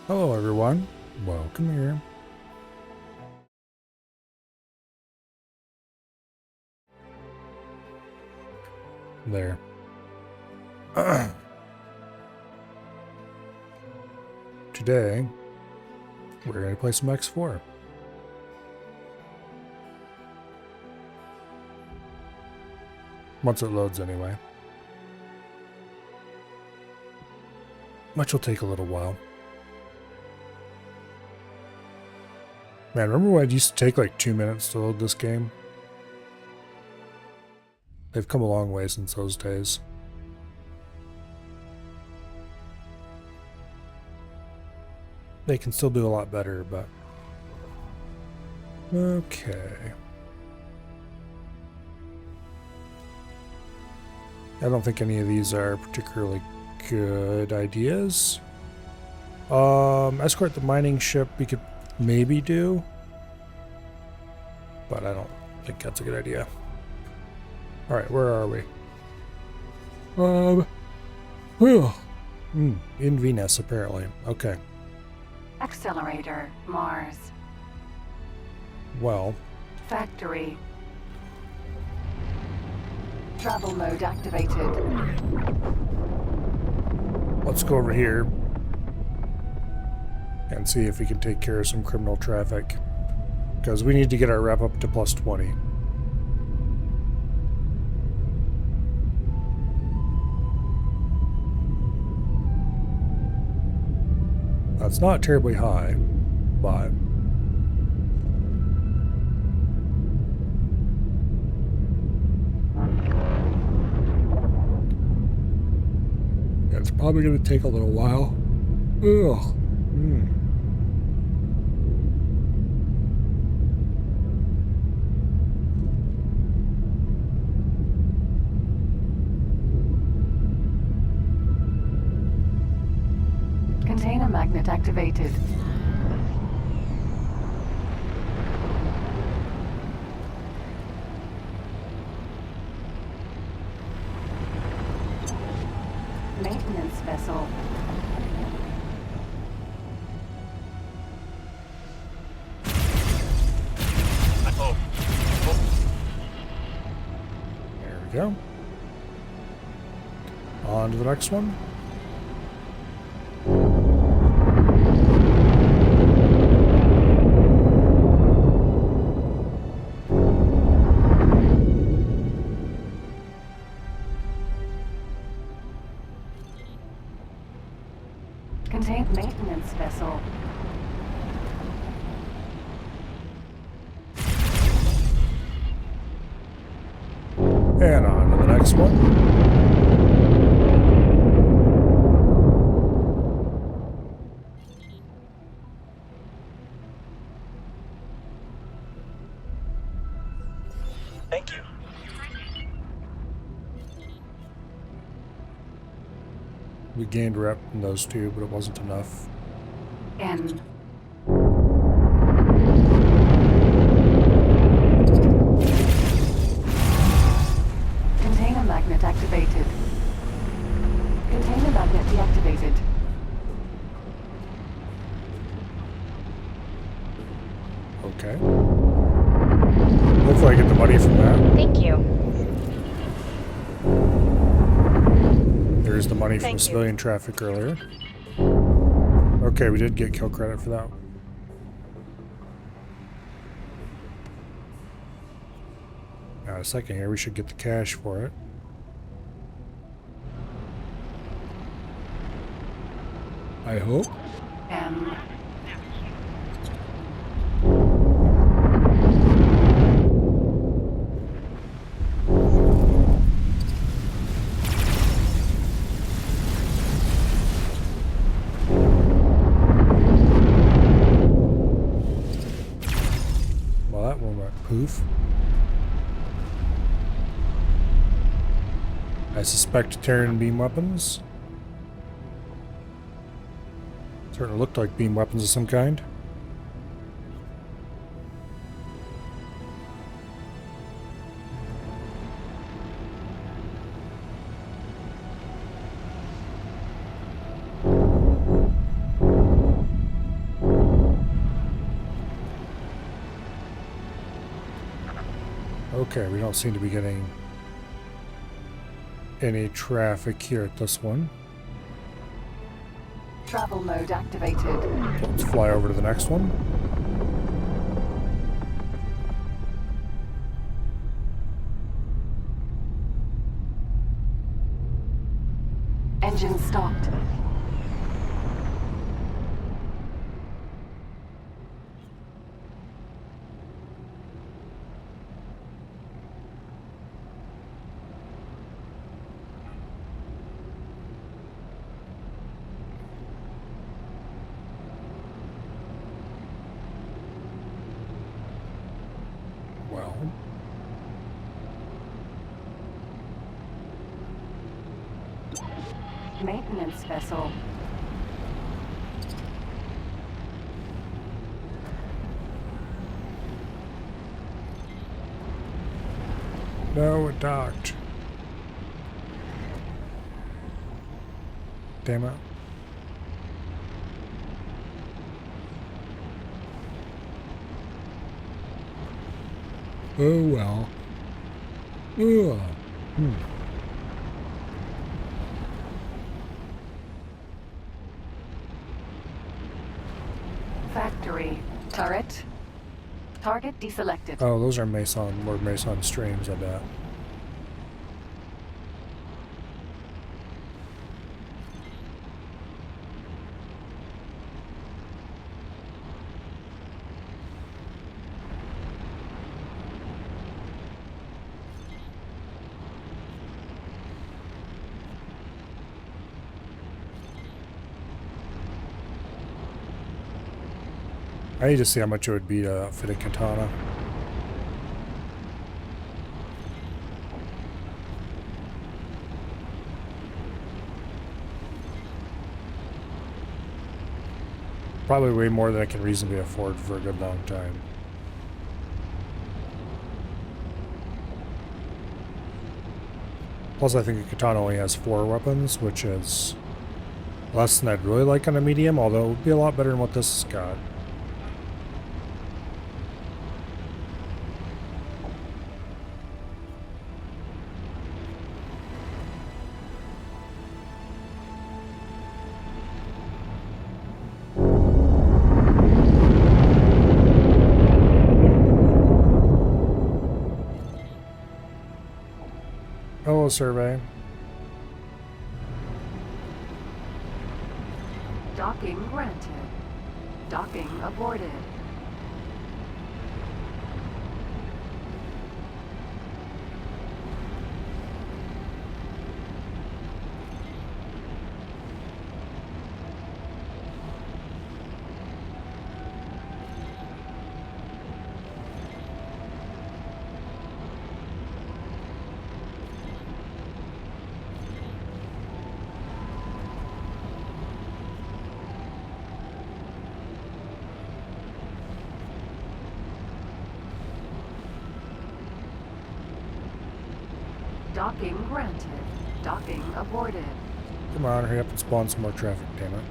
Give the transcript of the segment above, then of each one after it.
Hello everyone, welcome here. There. Today, we're going to play some X4. Once it loads anyway. Which will take a little while. Man, remember when it used to take like 2 minutes to load this game? They've come a long way since those days. They can still do a lot better, but... Okay. I don't think any of these are particularly good ideas. Escort the mining ship we could maybe do, but I don't think that's a good idea. Alright, where are we? In Venus, apparently. Okay. Accelerator, Mars. Well. Factory. Travel mode activated. Let's go over here and see if we can take care of some criminal traffic. Because we need to get our wrap up to plus 20. That's not terribly high, but... it's probably going to take a little while. Ugh. Container magnet activated. Maintenance vessel. There we go. On to the next one. Contain maintenance vessel. And on to the next one. Thank you. We gained rep in those two, but it wasn't enough. N. Container magnet activated. Container magnet deactivated. Okay. Hopefully I get the money from that. Thank you. There's the money from Thank you. civilian traffic earlier. Okay, we did get kill credit for that. Now a second here, we should get the cash for it. I hope. M. Well, that one went poof. I suspect Terran beam weapons. Certainly looked like beam weapons of some kind. Okay, we don't seem to be getting any traffic here at this one. Travel mode activated. Let's fly over to the next one. Engine stopped. Well, Maintenance vessel. no, it docked. Damn it. Oh well. Ugh. Factory. Turret. Target deselected. Oh, those are Mason, Lord Mason streams, I bet. I need to see how much it would be to outfit a katana. Probably way more than I can reasonably afford for a good long time. Plus, I think a katana only has 4 weapons, which is less than I'd really like on a medium, although it would be a lot better than what this has got. Hello, survey. Docking granted. Docking aborted. Docking granted. Docking aborted. Come on, hurry up and spawn some more traffic, damn it.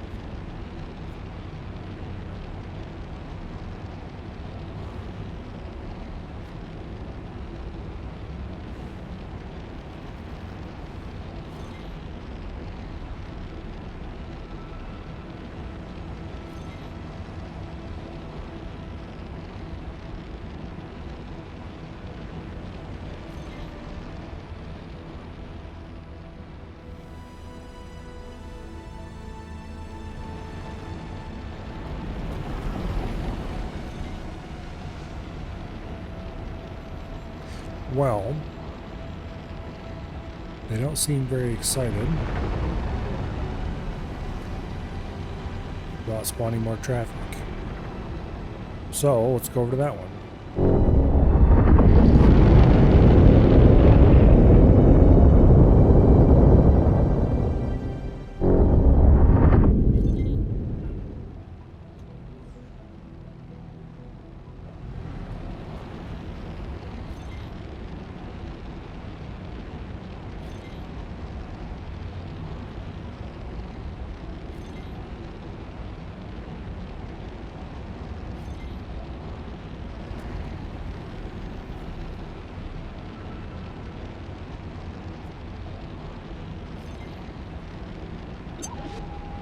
Well, they don't seem very excited about spawning more traffic. So, let's go over to that one.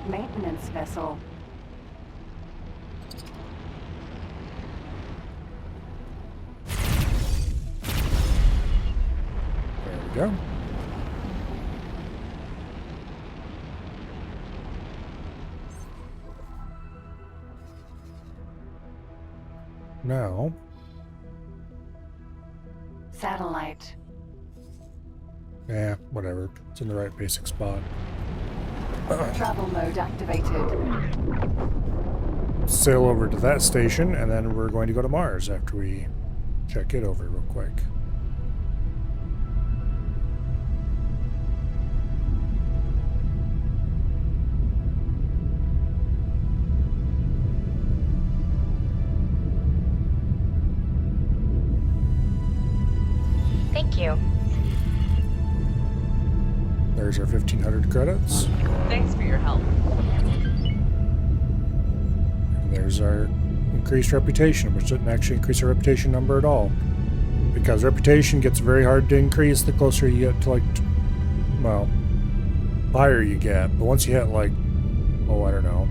Maintenance vessel. There we go. Now, Satellite. whatever. It's in the right basic spot. Travel mode activated. Sail over to that station, and then we're going to go to Mars after we check it over real quick. Thank you. There's our 1,500 credits. Thanks for your help. And there's our increased reputation, which didn't actually increase our reputation number at all. Because reputation gets very hard to increase the closer you get to, like, well, higher you get. But once you hit, like, oh, I don't know,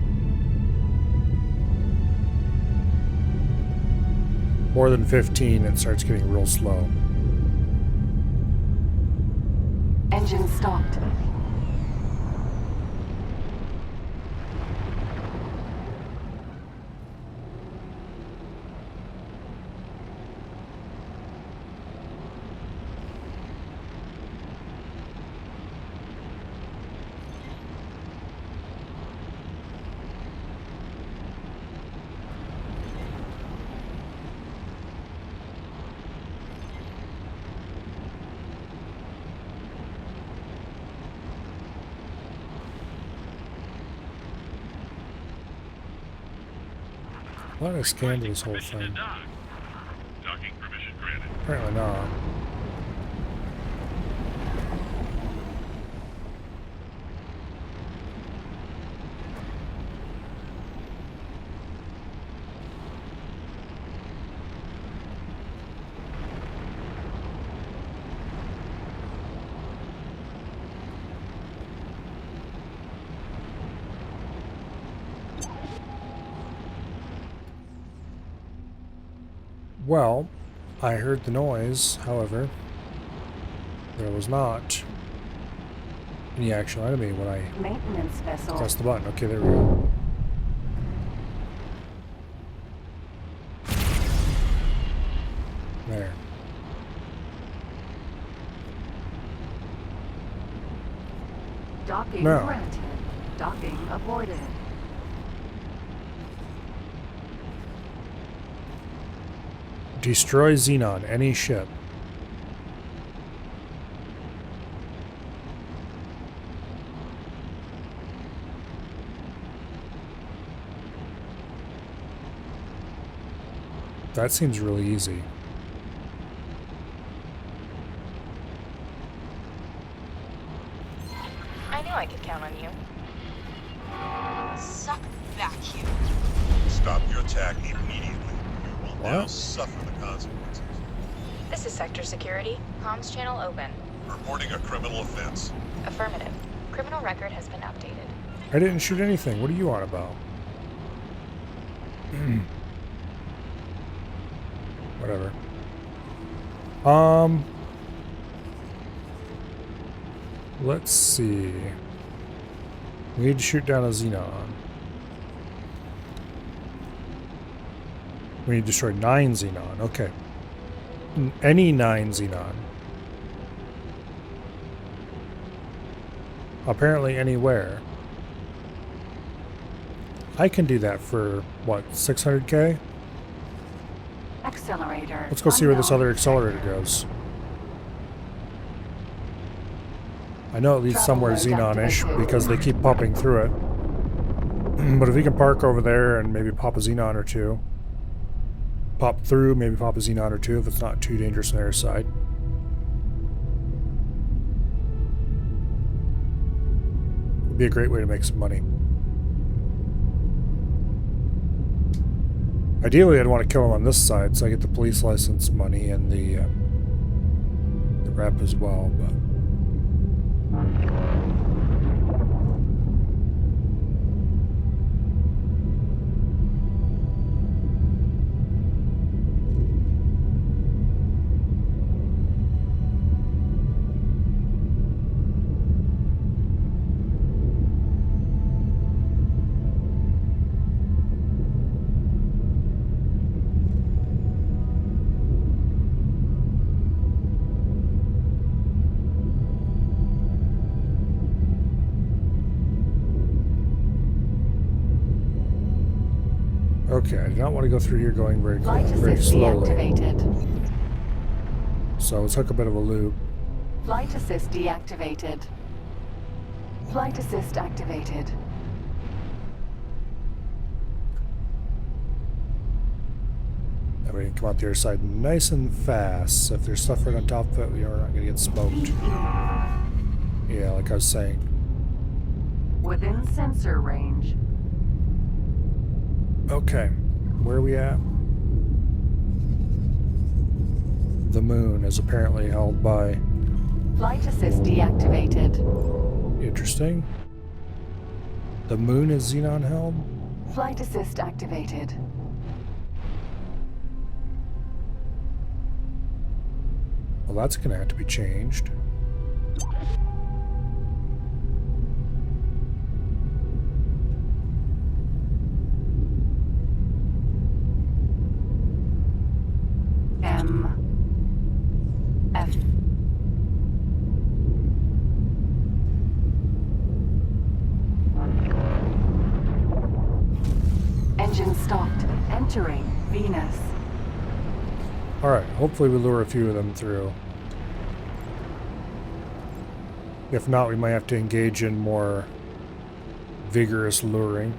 more than 15, it starts getting real slow. Engine stopped. I thought I scanned this whole thing. Docking permission granted. Apparently not. Well, I heard the noise, however, there was not any actual enemy when I Maintenance vessel. pressed the button. Okay, there we go. There. Docking No. granted. Docking aborted. Destroy Xenon, any ship. That seems really easy. I knew I could count on you. Suck vacuum. Stop your attack immediately. You will now What? suffer the consequences. This is Sector Security. Comms channel open. Reporting a criminal offense. Affirmative. Criminal record has been updated. I didn't shoot anything. What are you on about? Whatever. Let's see. We need to shoot down a Xenon. We need to destroy 9 Xenon. Okay. Any 9 Xenon. Apparently anywhere. I can do that for, what, 600k? Accelerator. Let's go see where this unknown other accelerator sector. goes. I know it leads somewhere Xenon-ish because they keep popping through it. But if we can park over there and maybe pop a Xenon or two. Pop through, maybe pop a Xenon or two if it's not too dangerous on their side. Would be a great way to make some money. Ideally, I'd want to kill him on this side so I get the police license money and the rep as well, but... Okay, I do not want to go through here going very Flight very assist slowly. deactivated. So let's hook a bit of a loop. Flight assist deactivated. Flight assist activated. That way we can come out the other side nice and fast. So if there's stuff right on top of it, we are not going to get smoked. Yeah, like I was saying. Within sensor range. Okay, where are we at? The moon is apparently held by... Flight assist deactivated. Interesting. The moon is Xenon held? Flight assist activated. Well, that's going to have to be changed. F. Engine stopped. Entering Venus. Alright, hopefully we lure a few of them through. If not, we might have to engage in more vigorous luring.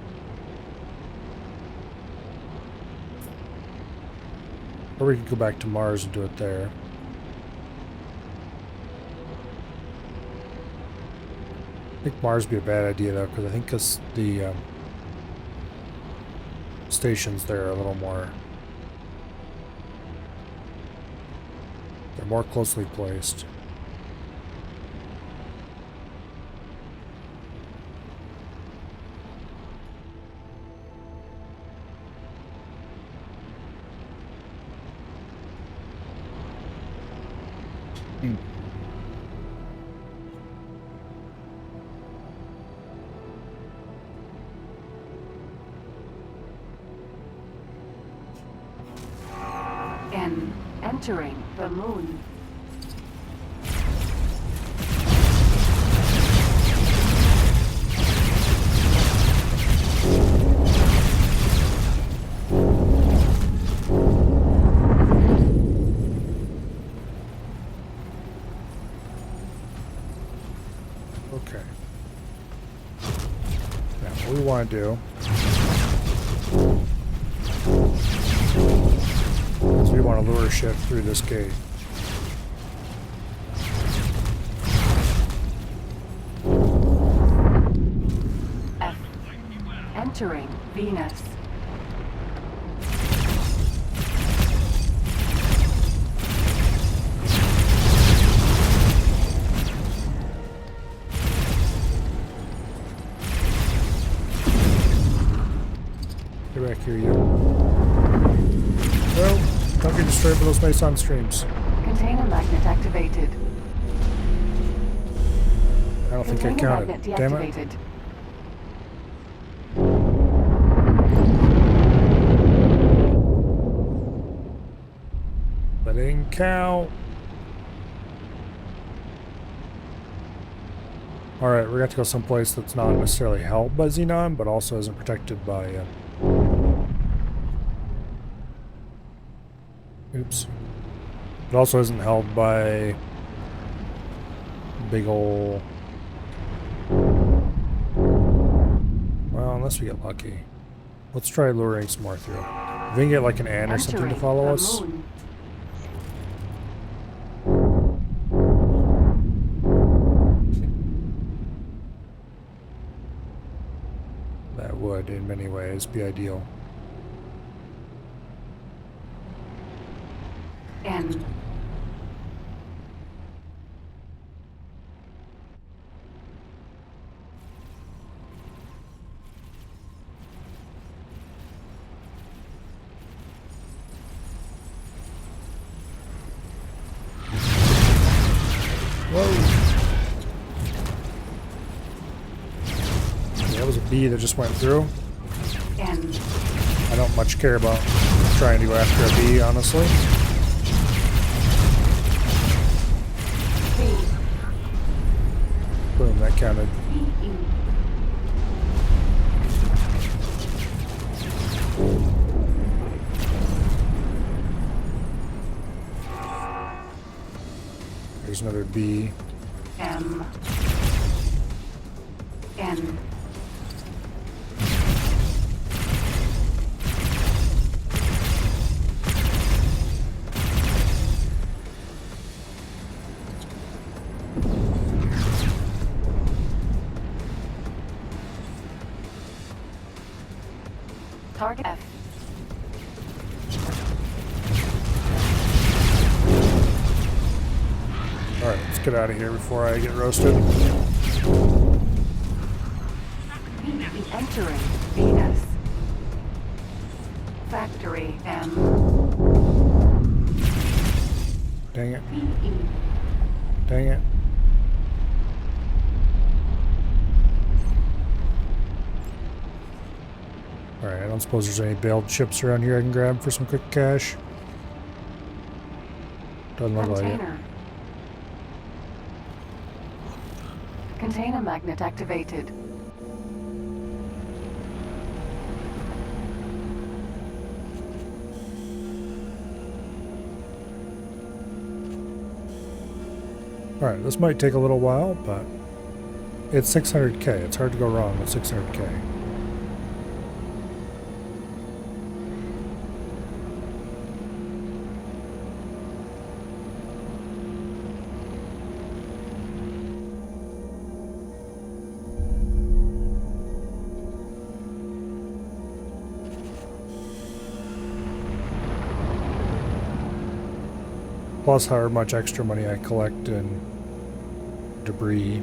Or we could go back to Mars and do it there. I think Mars would be a bad idea though, because I think the stations there are a little more... They're more closely placed. Entering the moon. Okay. Now, what we want to do is we want to lure a ship through this gate. F. Entering Venus. Get back here, you. Well, don't get destroyed by those Meson streams. Container magnet activated. I don't think I Container counted. magnet Damn it. deactivated. That didn't count. Alright, we're going to have to go someplace that's not necessarily held by Xenon, but also isn't protected by... Oops. It also isn't held by... Big ol'... Well, unless we get lucky. Let's try luring some more through. If we can get like an ant or something to Entering follow the us... moon. That would, in many ways, be ideal. N. Whoa! That was a bee that just went through. N. I don't much care about trying to go after a bee, honestly. B. Boom, that counted. E. There's another B. M. N. Target F. Alright, let's get out of here before I get roasted. Entering Venus. Factory M. Dang it. VE. Dang it. Alright, I don't suppose there's any bailed ships around here I can grab for some quick cash. Doesn't look like it. Container. Container magnet activated. Alright, this might take a little while, but it's 600k. It's hard to go wrong with 600k. Plus however much extra money I collect in debris.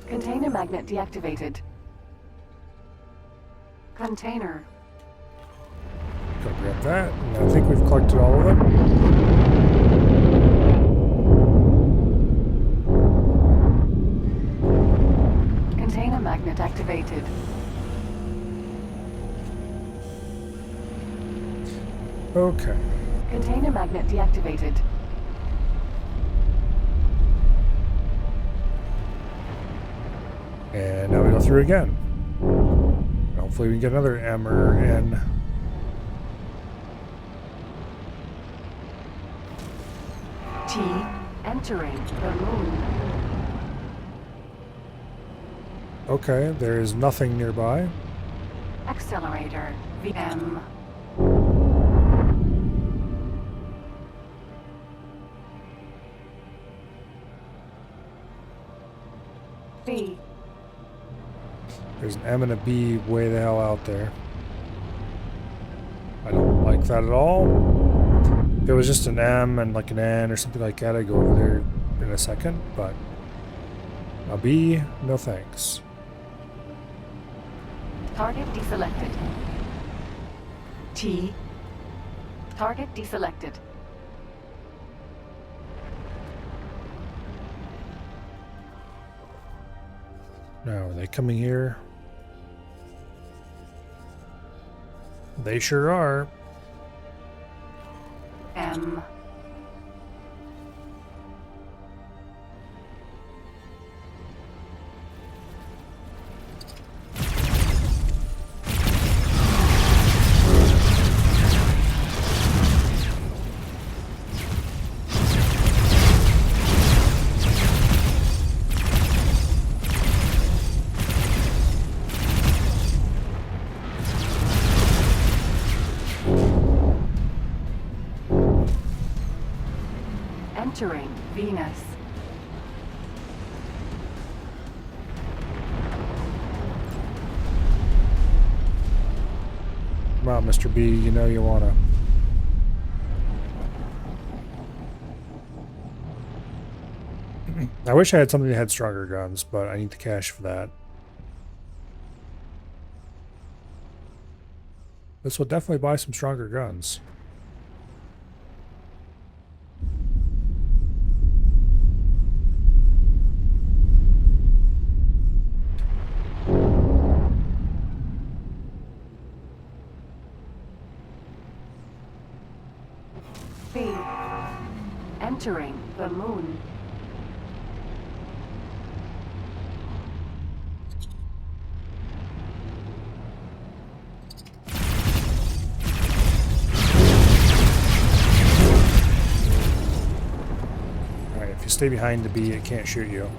Container magnet deactivated. Container. Go grab that, and I think we've collected all of them. Container magnet activated. Okay. Container magnet deactivated. And now we go through again. Hopefully we can get another M or N. T. Entering the moon. Okay, there is nothing nearby. Accelerator. VM. B. There's an M and a B way the hell out there. I don't like that at all. If it was just an M and like an N or something like that, I'd go over there in a second, but a B, no thanks. Target deselected. T. Target deselected. Now, are they coming here? They sure are. M. Entering Venus. Come on, Mr. B, you know you wanna. I wish I had something that had stronger guns, but I need the cash for that. This will definitely buy some stronger guns. Entering the moon. Alright, if you stay behind the bee, it can't shoot you.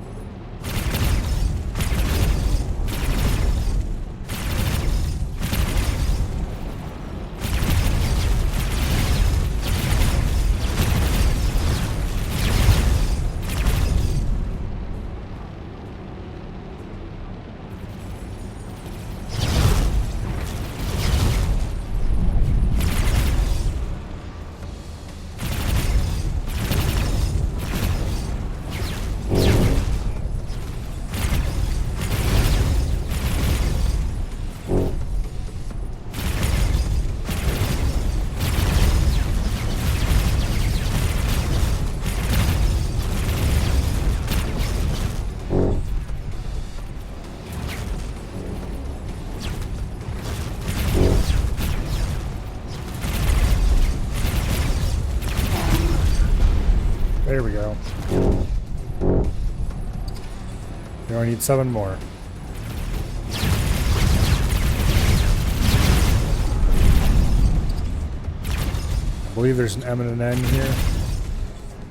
There we go. We only need 7 more. I believe there's an M and an N here.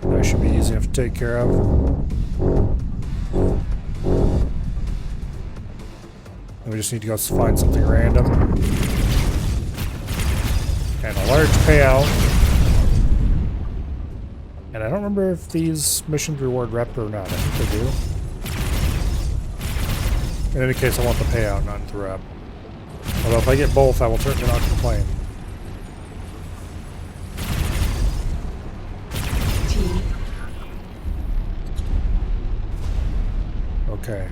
That should be easy enough to take care of. And we just need to go find something random. And a large payout. And I don't remember if these missions reward rep or not. I think they do. In any case, I want the payout, not the rep. Although if I get both, I will certainly not complain. Okay.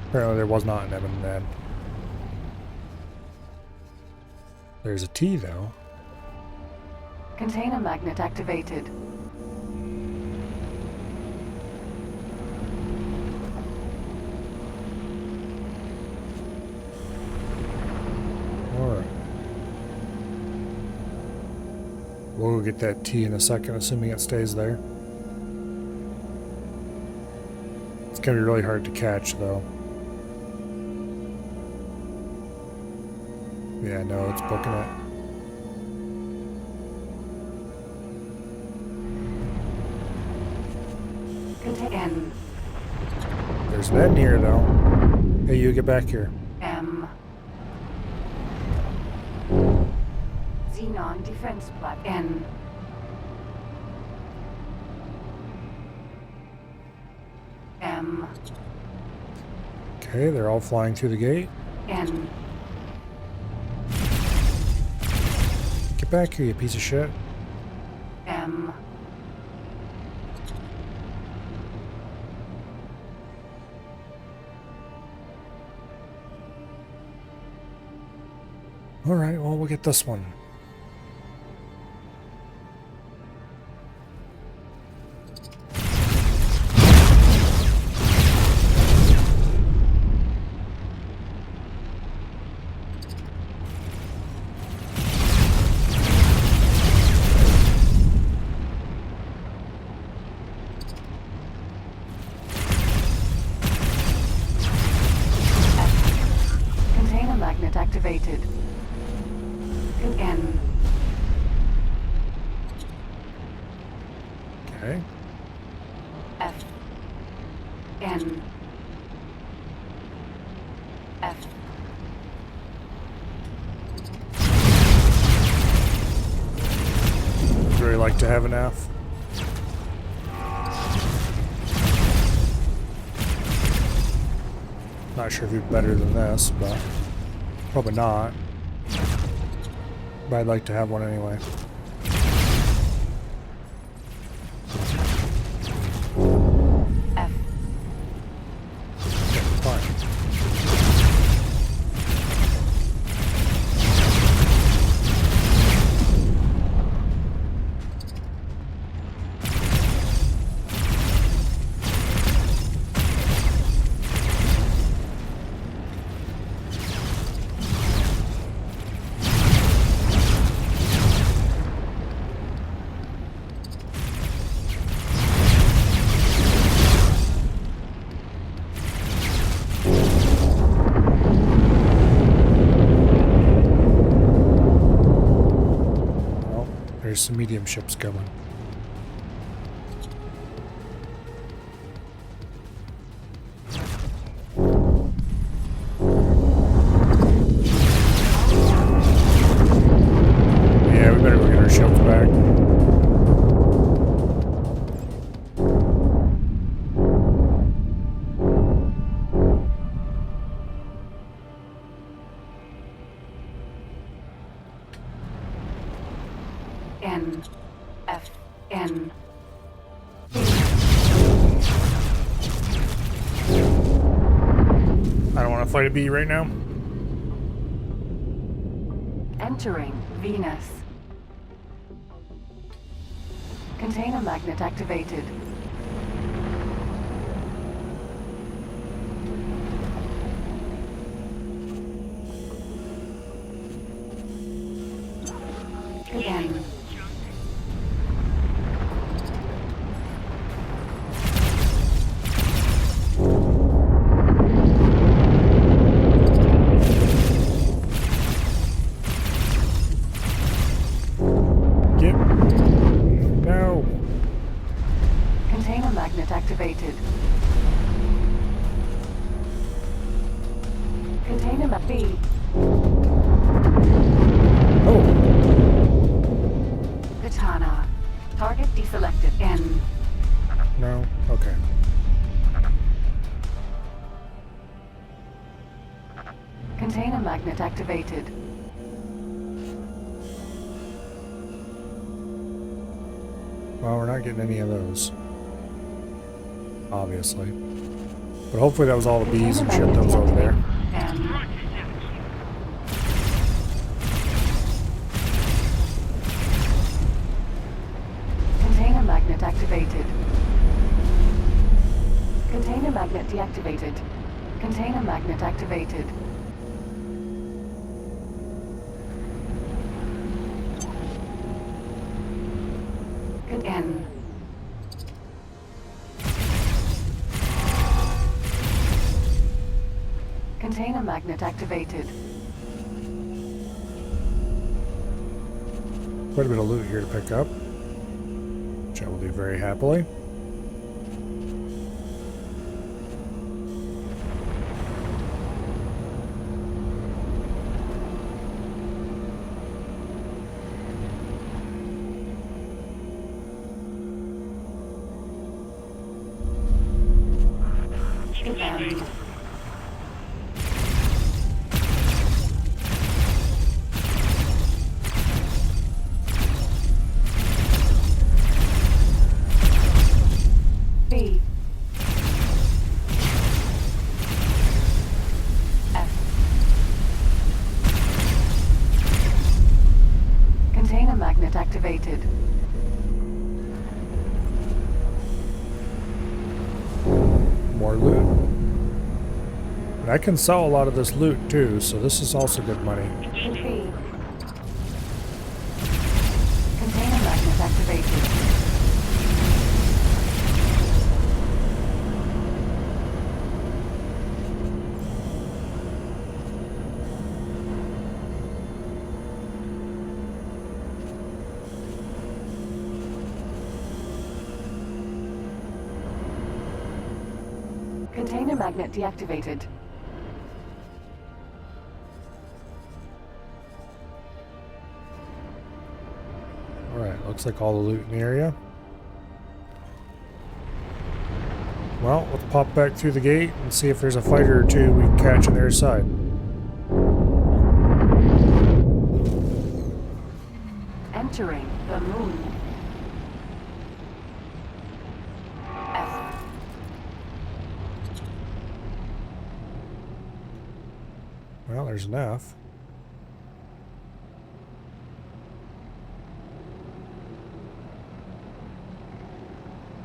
Apparently there was not an M and an N. There's a T though. Container magnet activated. Alright. We'll get that T in a second, assuming it stays there. It's gonna be really hard to catch though. Yeah, no, it's booking it. N. There's an N here though. Hey, you get back here. M. Xenon defense plat. N. M. Okay, they're all flying through the gate. N. Get back here, you piece of shit. M. Alright, well, we'll get this one. Container magnet activated. N. Okay. F. N. F. Would really like to have an F. Not sure if you're better than this, but probably not. But I'd like to have one anyway. F. Fine. there's some medium ships coming. Yeah, we better go get our ships back. N. F. N. I don't want to fight a bee right now. Entering Venus. Container magnet activated. N. Get. No. Container magnet activated. Container B. Oh. Katana. Target deselected. N. No. Okay. Container magnet activated. Well, we're not getting any of those. Obviously. But hopefully that was all the bees and shit that was over there. N. Container magnet activated. Container magnet deactivated. Container magnet activated. N. Container magnet activated. Quite a bit of loot here to pick up, which I will do very happily. M. B. F. Container magnet activated. More loot. And I can sell a lot of this loot too, so this is also good money. B. Container magnet activated. Container magnet deactivated. Alright, looks like all the loot in the area. Well, let's pop back through the gate and see if there's a fighter or two we can catch on their side. Entering the moon. F. Well, there's an F.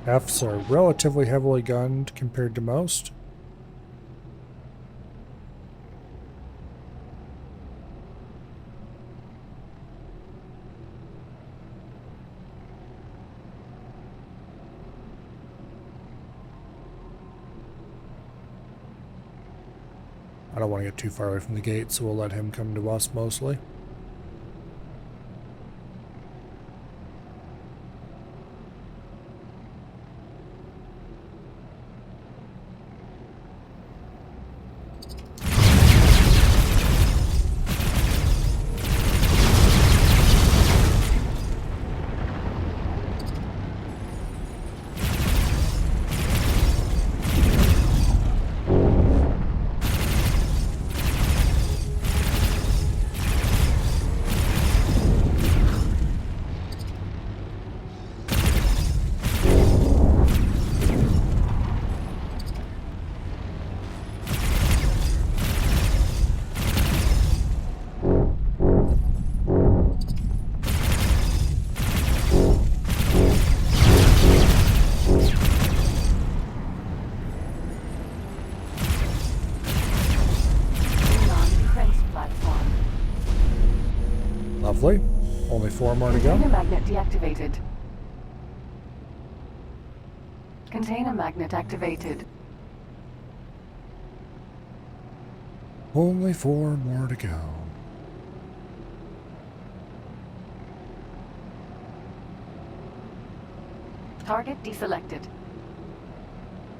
Fs are relatively heavily gunned compared to most. I don't want to get too far away from the gate, so we'll let him come to us mostly. Lovely. Only 4 more to Container go. magnet deactivated. Container magnet activated. Only 4 more to go. Target deselected.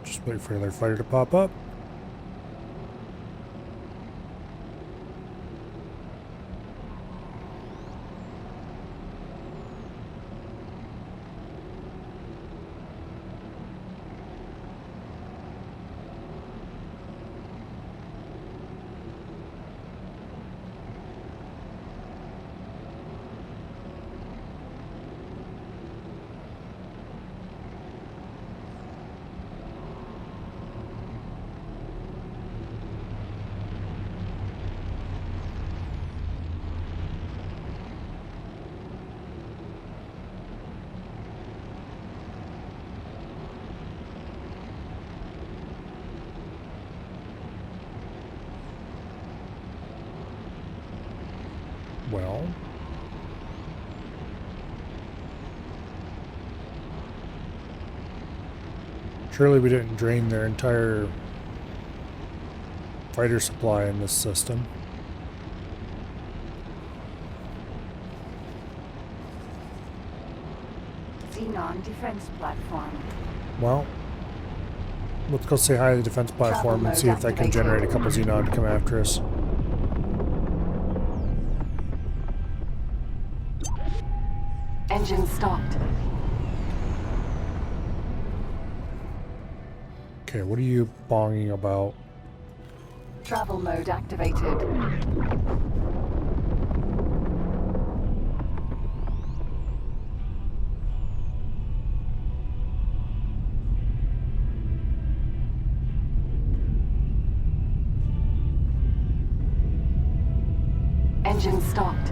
Just wait for another fighter to pop up. Well, surely we didn't drain their entire fighter supply in this system. Xenon defense platform. Well, let's go say hi to the defense platform and see if that can generate a couple Xenon to come after us. Engine stopped. Okay, what are you bonging about? Travel mode activated. Engine stopped.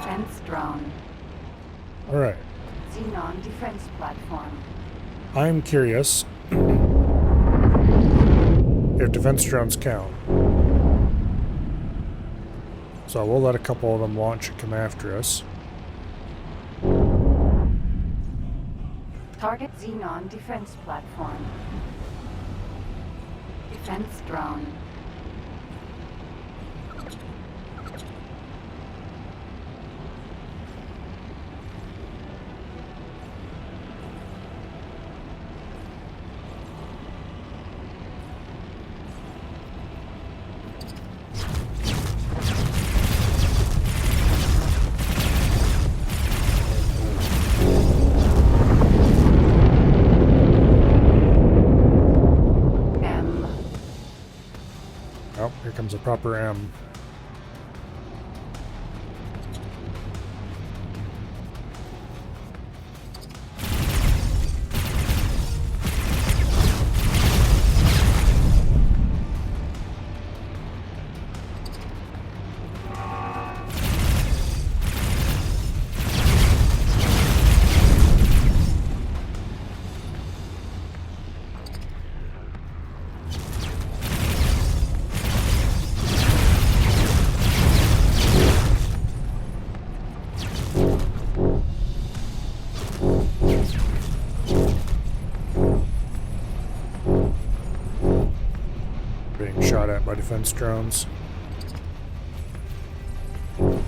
Defense drone. Alright, Xenon defense platform. I'm curious if defense drones count. So we'll let a couple of them launch and come after us. Target Xenon defense platform. Defense drone. Oh, here comes a proper M. Being shot at by defense drones. Annoying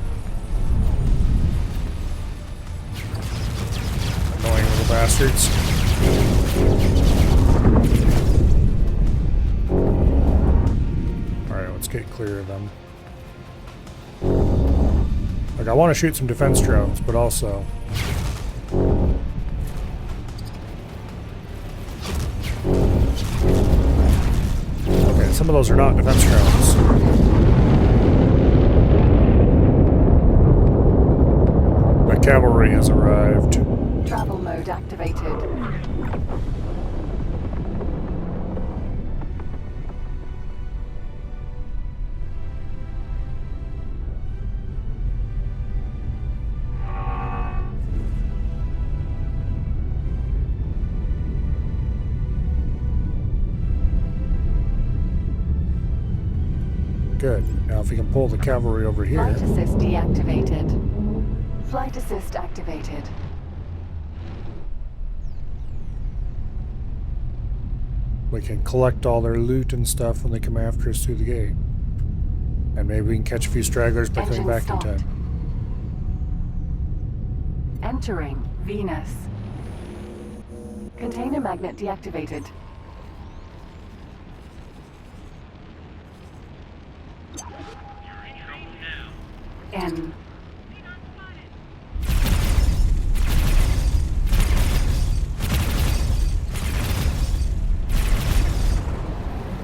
little bastards. Alright, let's get clear of them. Like, I want to shoot some defense drones, but also... Okay, some of those are not defense drones. The cavalry has arrived. Travel mode activated. Good. Now if we can pull the cavalry over here. Flight assist deactivated. Flight assist activated. We can collect all their loot and stuff when they come after us through the gate. And maybe we can catch a few stragglers by coming Engine back stopped. in time. Entering Venus. Container magnet deactivated. N.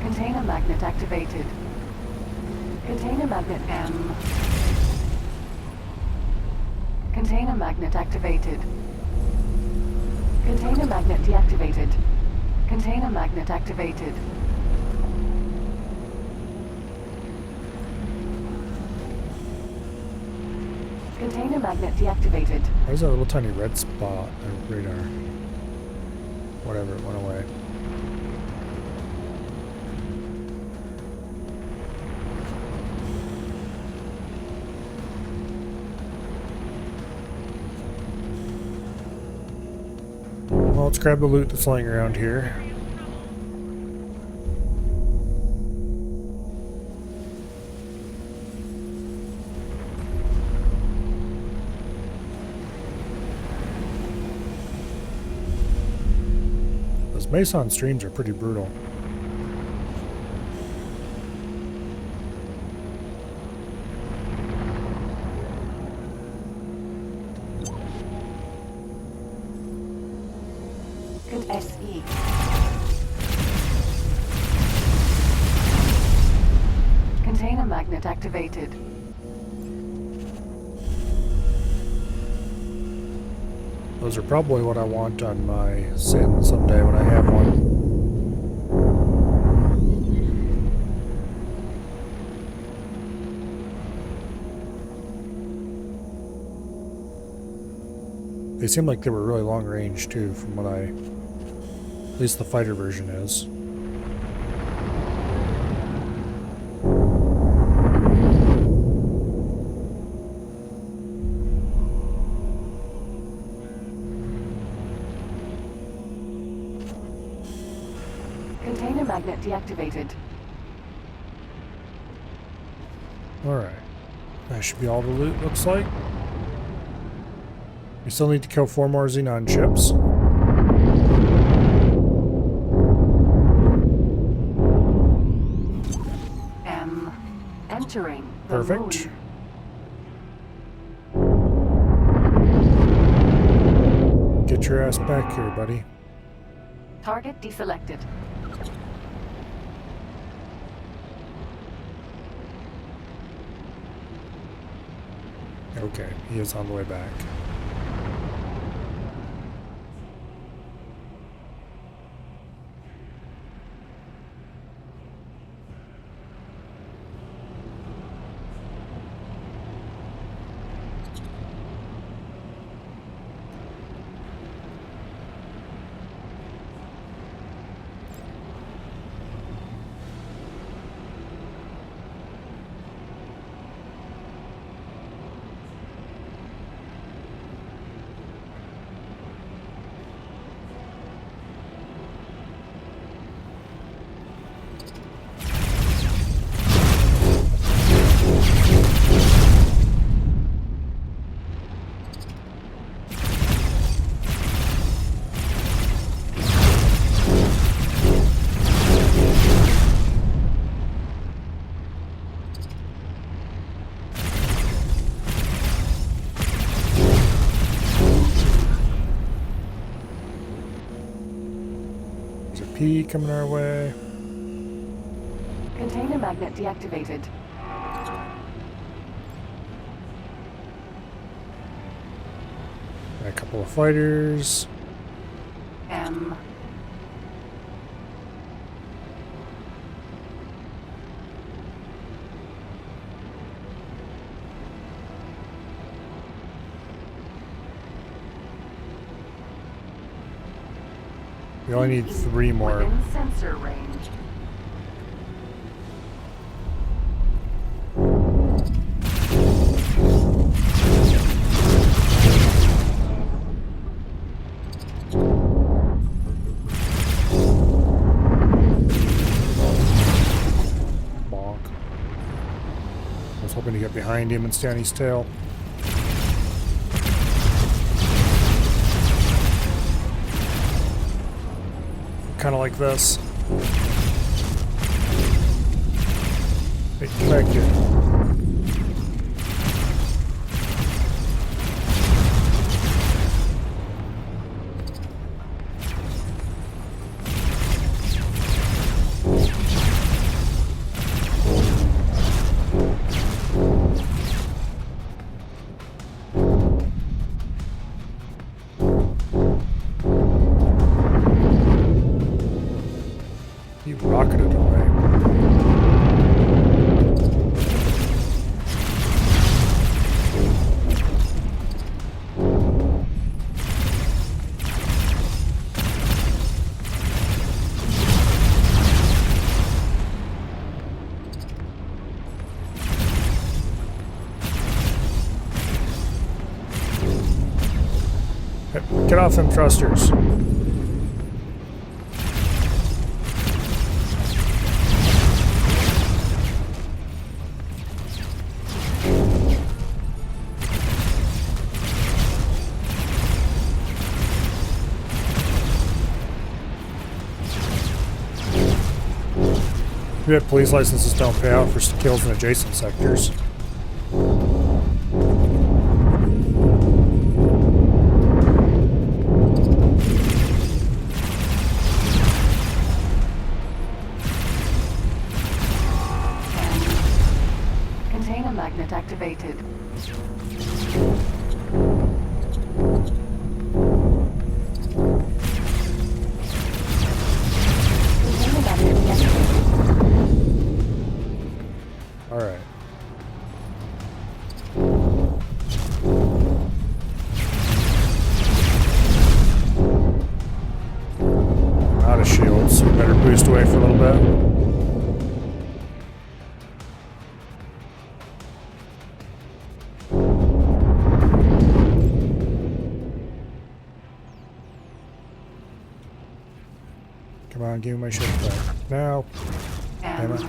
Container magnet activated. Container magnet M. Container magnet activated. Container magnet deactivated. Container magnet activated. Container magnet deactivated. Where's that little tiny red spot on radar? Whatever, it went away. Well, let's grab the loot that's lying around here. Those Mason streams are pretty brutal. SE. Container magnet activated. Those are probably what I want on my Sin someday when I have one. They seem like they were really long range too, from what at least the fighter version is. Container magnet deactivated. Alright. That should be all the loot, looks like. We still need to kill 4 more Xenon ships. M. Entering the Perfect. moon. Get your ass back here, buddy. Target deselected. Okay, he is on the way back. P coming our way. Container magnet deactivated. A couple of fighters. M. We only need 3 more. Within sensor range. behind him and stay on his tail. Kind of like this. Hey, come back here. He rocketed away. Hey, get off them thrusters. Yeah, police licenses don't pay out for kills in adjacent sectors. Container magnet activated. Container magnet deactivated. Alright. Out of shields, so we better boost away for a little bit. Come on, give me my ship back. Now. Damn it.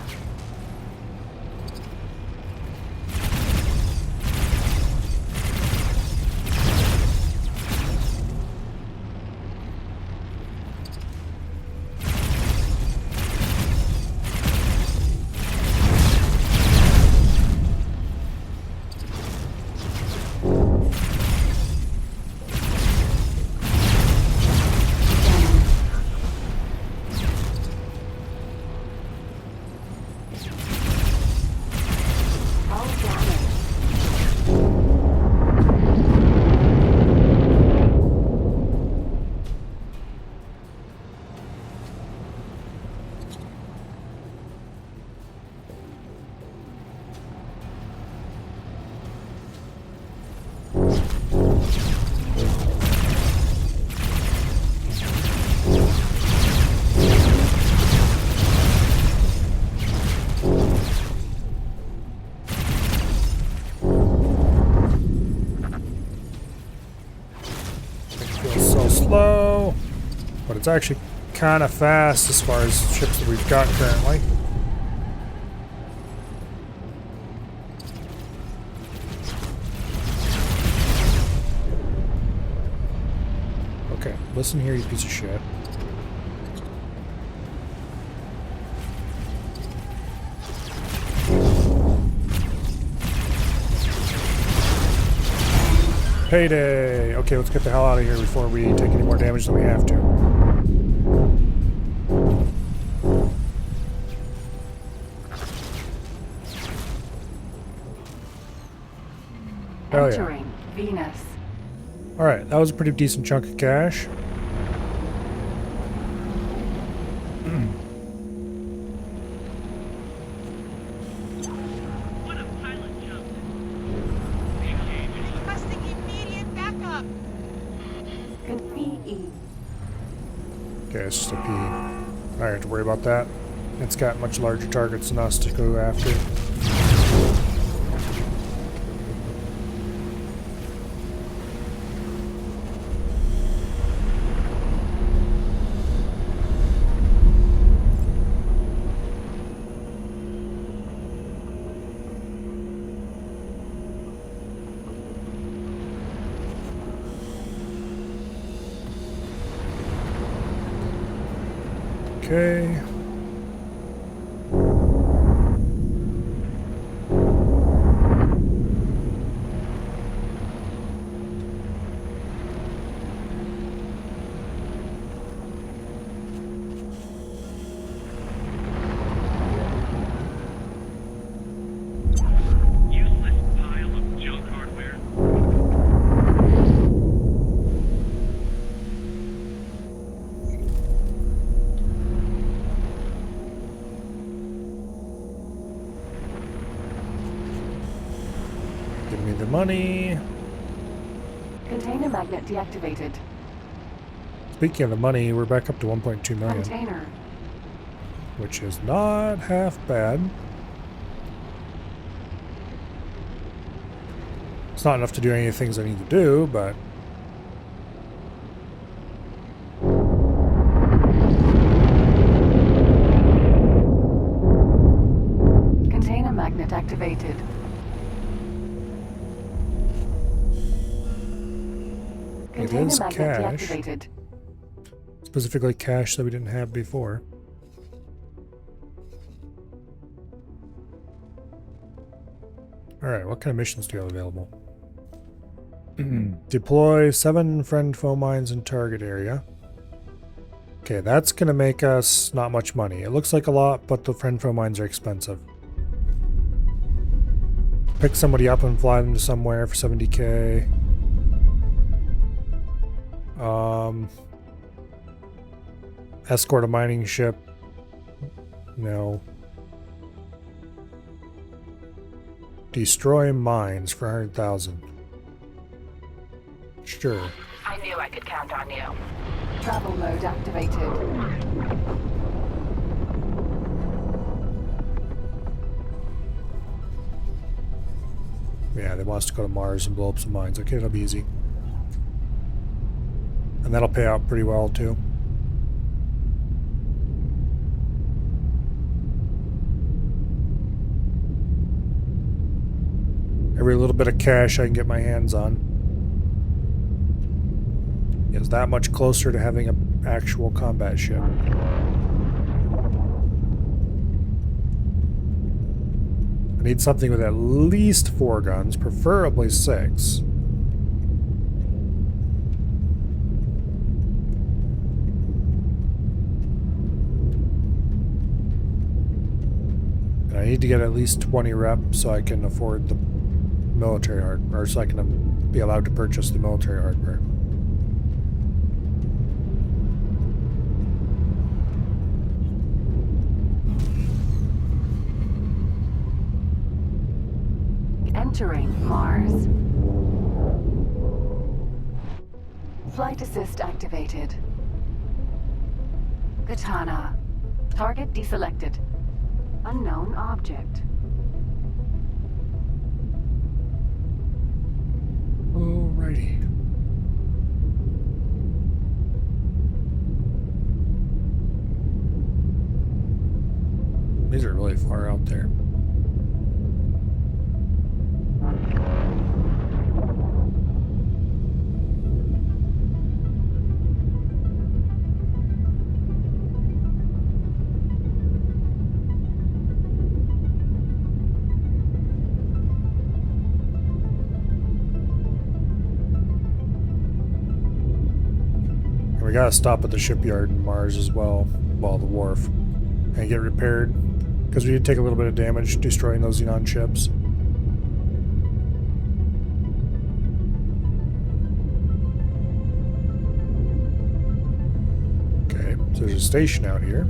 Slow, but it's actually kind of fast as far as ships that we've got currently. Okay, listen here, you piece of shit. Payday! Okay, let's get the hell out of here before we take any more damage than we have to. Hell yeah. Entering Venus. Alright, that was a pretty decent chunk of cash. Okay, it's just a P. I don't have to worry about that. It's got much larger targets than us to go after. Okay. Useless pile of junk hardware. Give me the money. Container magnet deactivated. Speaking of the money, we're back up to 1.2 million, Container. which is not half bad. It's not enough to do any of the things I need to do, but Container magnet activated. it Container is magnet cash. deactivated. Specifically cash that we didn't have before. Alright, what kind of missions do you have available? Deploy 7 friend foe mines in target area. Okay, that's going to make us not much money. It looks like a lot, but the friend foe mines are expensive. Pick somebody up and fly them to somewhere for 70k. Escort a mining ship. No. Destroy mines for 100,000. Sure. I knew I could count on you. Travel mode activated. Yeah, they want us to go to Mars and blow up some mines. Okay, that'll be easy. And that'll pay out pretty well, too. Every little bit of cash I can get my hands on is that much closer to having an actual combat ship. I need something with at least 4 guns, preferably 6. And I need to get at least 20 reps so I can afford the military hardware, or so I can be allowed to purchase the military hardware. Entering Mars. Flight assist activated. Katana. Target deselected. Unknown object. Alrighty. These are really far out there. We gotta stop at the shipyard in Mars as well, well, the wharf, and get repaired, because we did take a little bit of damage destroying those Xenon ships. Okay, so there's a station out here.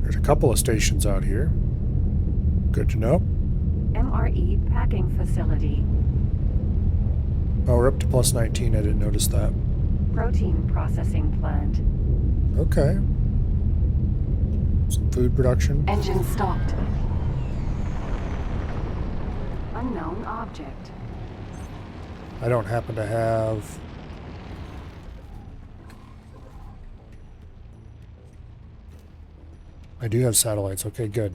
There's a couple of stations out here. Good to know. MRE packing facility. Oh, we're up to plus 19. I didn't notice that. Protein processing plant. Okay. Some food production. Engine stopped. Unknown object. I don't happen to have... I do have satellites. Okay, good.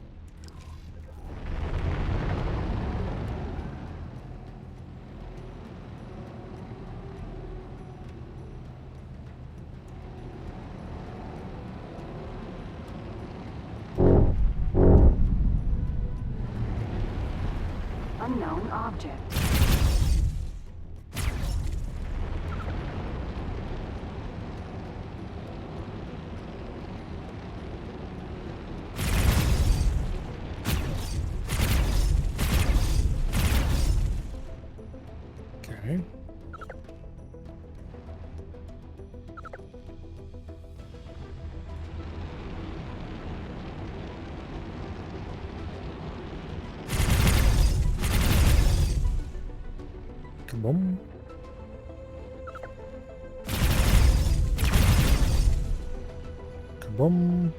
Unknown object. Okay. Kaboom. Kaboom.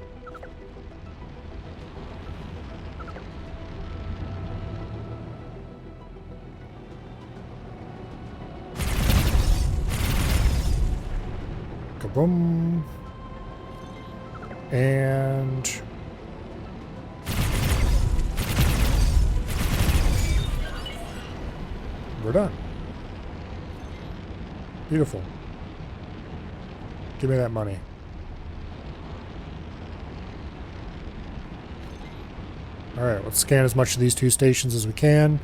Kaboom. And we're done. Beautiful. Give me that money. Alright, let's scan as much of these 2 stations as we can.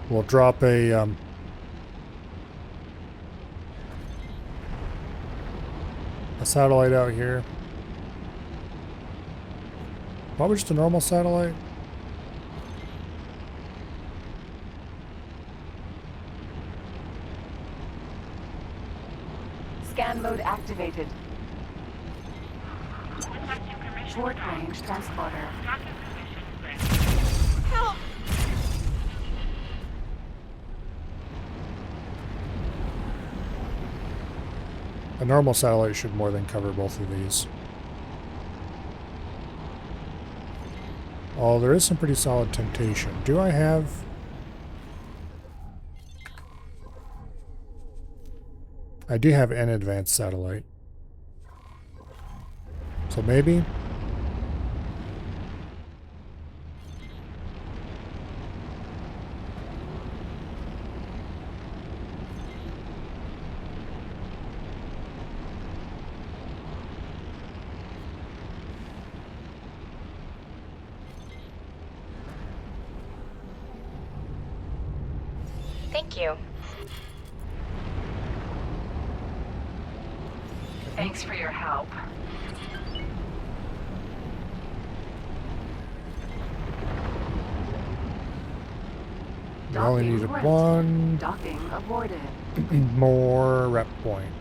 We'll drop a satellite out here. Probably just a normal satellite. Scan mode activated. Short range transporter. Help! A normal satellite should more than cover both of these. Oh, there is some pretty solid temptation. Do I have... I do have an advanced satellite. So maybe? Thank you. Thanks for your help. We only Docking needed ready. one Docking aborted. more rep point.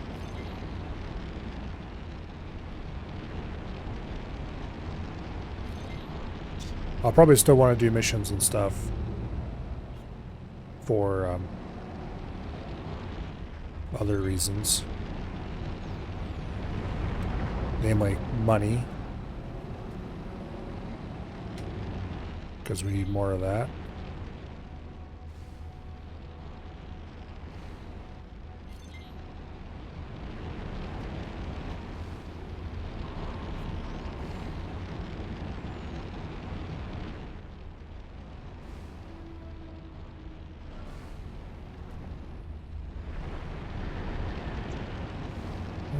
I'll probably still want to do missions and stuff for other reasons. Namely, money. Because we need more of that.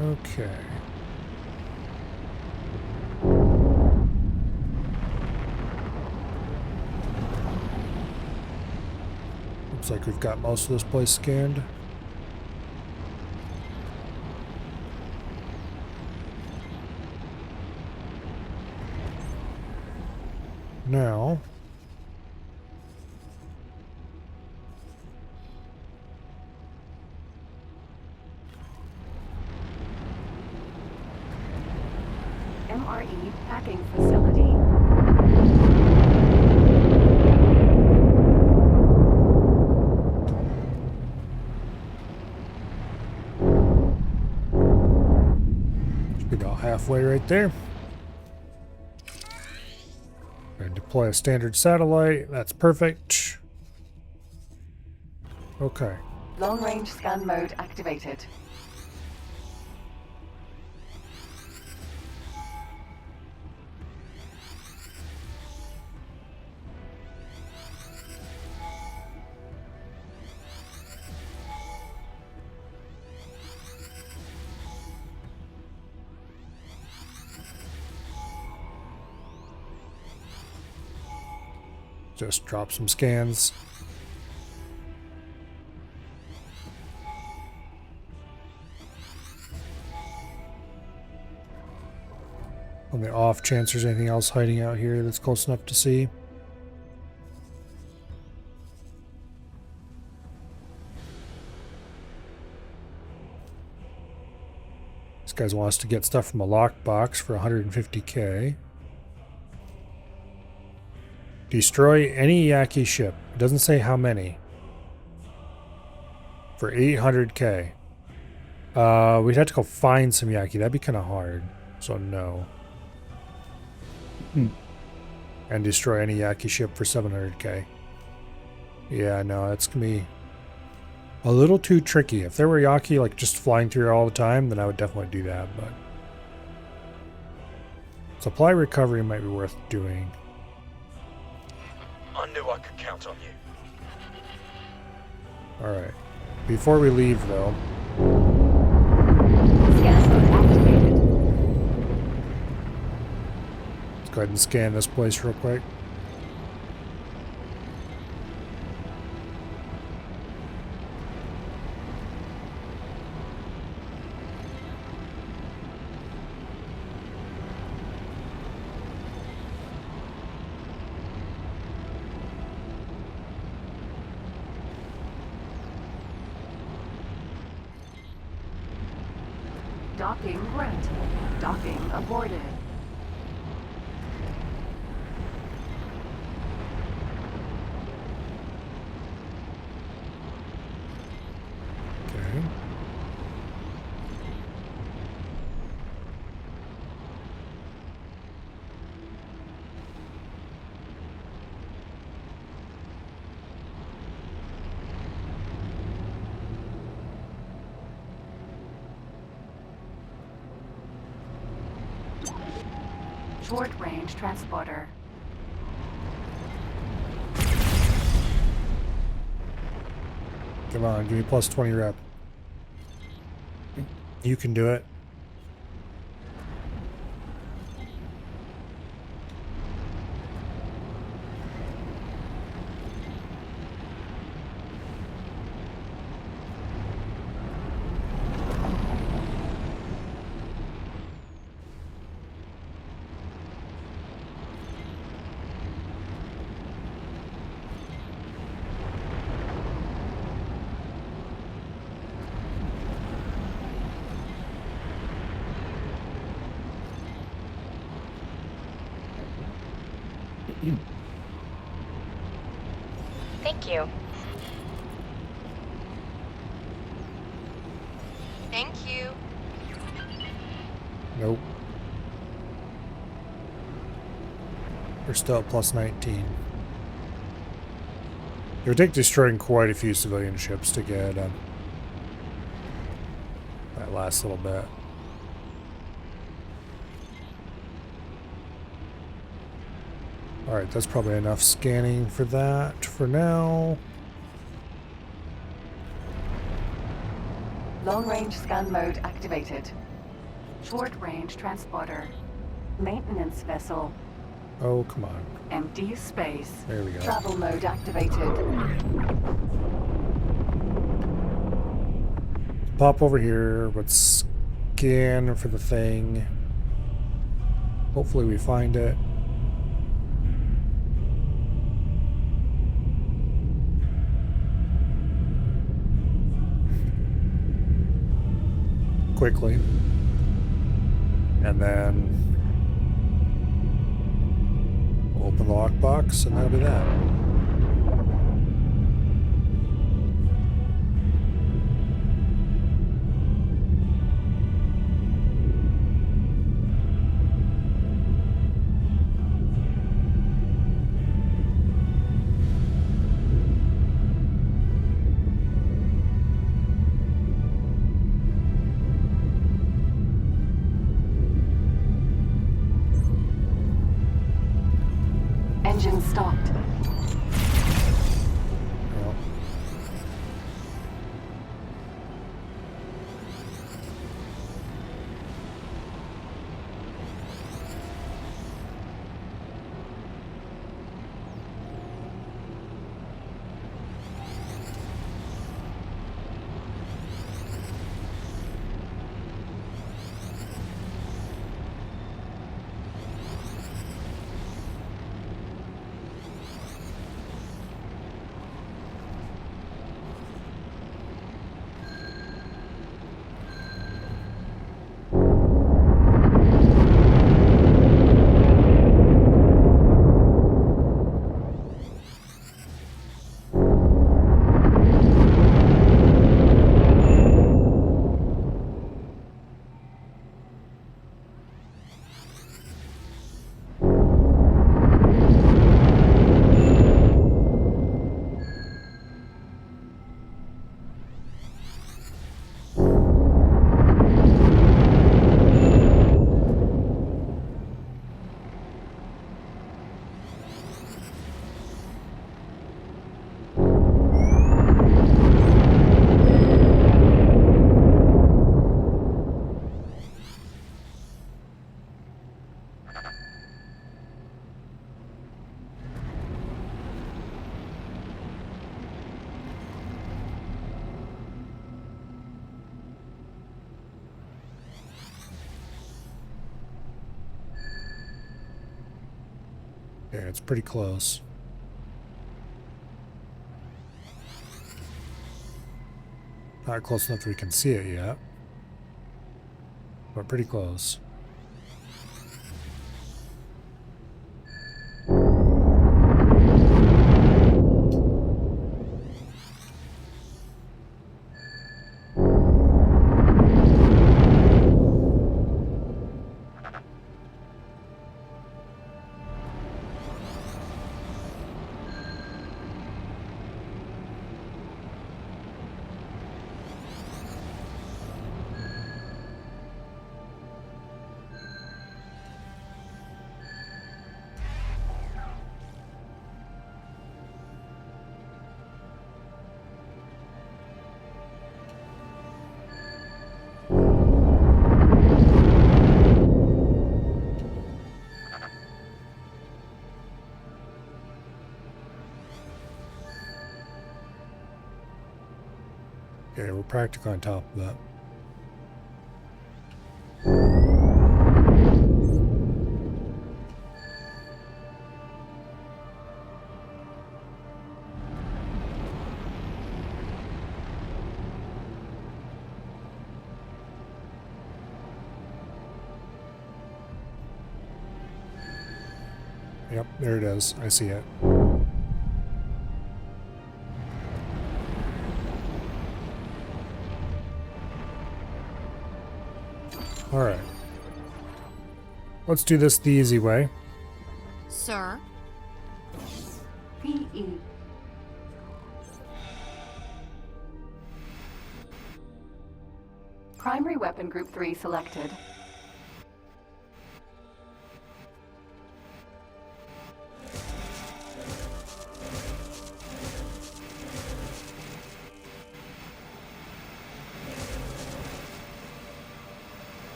Okay. Looks like we've got most of this place scanned. Now, MRE packing facility. should be about halfway right there. And deploy a standard satellite. That's perfect. Okay. Long range scan mode activated. Just drop some scans. On the off chance there's anything else hiding out here that's close enough to see. This guy wants to get stuff from a lockbox for 150k. Destroy any Yaki ship. It doesn't say how many. For 800k. We'd have to go find some Yaki. That'd be kind of hard. So no. And destroy any Yaki ship for 700k. Yeah, no, that's gonna be a little too tricky. If there were Yaki like just flying through all the time, then I would definitely do that, but supply recovery might be worth doing. I knew I could count on you. Alright. Before we leave though, Scan mode activated. let's go ahead and scan this place real quick. Docking granted. Docking aborted. Okay. Short range transporter. Come on, give me plus 20 rep. You can do it. Thank you. Thank you. Nope. We're still at plus 19. It would take destroying quite a few civilian ships to get that last little bit. Alright, that's probably enough scanning for that for now. Long range scan mode activated. Short range transporter. Maintenance vessel. Oh, come on. Empty space. There we go. Travel mode activated. Pop over here. Let's scan for the thing. Hopefully we find it. Quickly. And then we'll open the lockbox and that'll be that. Engine stopped. Well, Yeah, it's pretty close. Not close enough that we can see it yet, but pretty close. Okay, we're practically on top of that. Yep, there it is. I see it. Alright. Let's do this the easy way. Sir? PE. Primary weapon group 3 selected.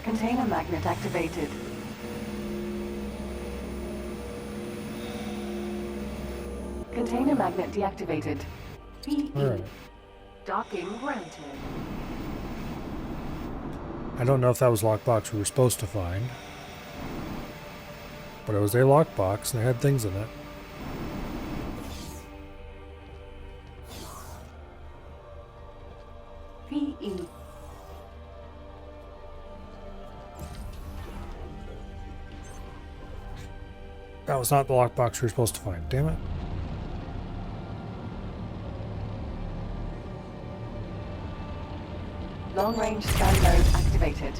Container magnet activated. Container magnet deactivated. PE. Alright. Docking granted. I don't know if that was lockbox we were supposed to find. But it was a lockbox and it had things in it. PE. That was not the lockbox we were supposed to find. Damn it. Long range scan mode activated.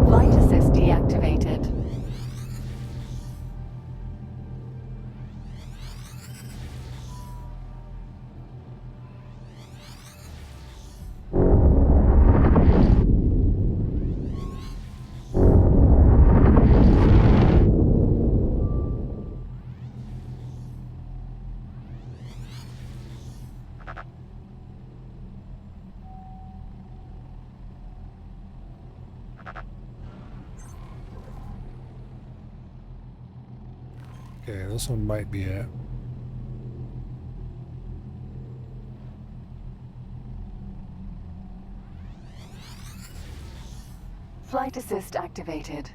Flight assist deactivated. Okay, this one might be it. Flight assist activated.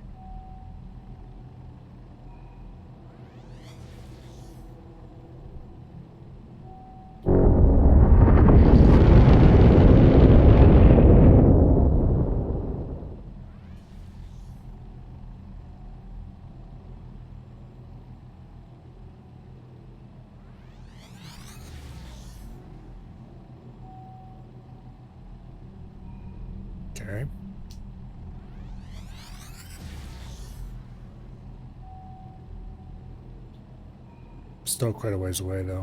Okay. Still quite a ways away, though.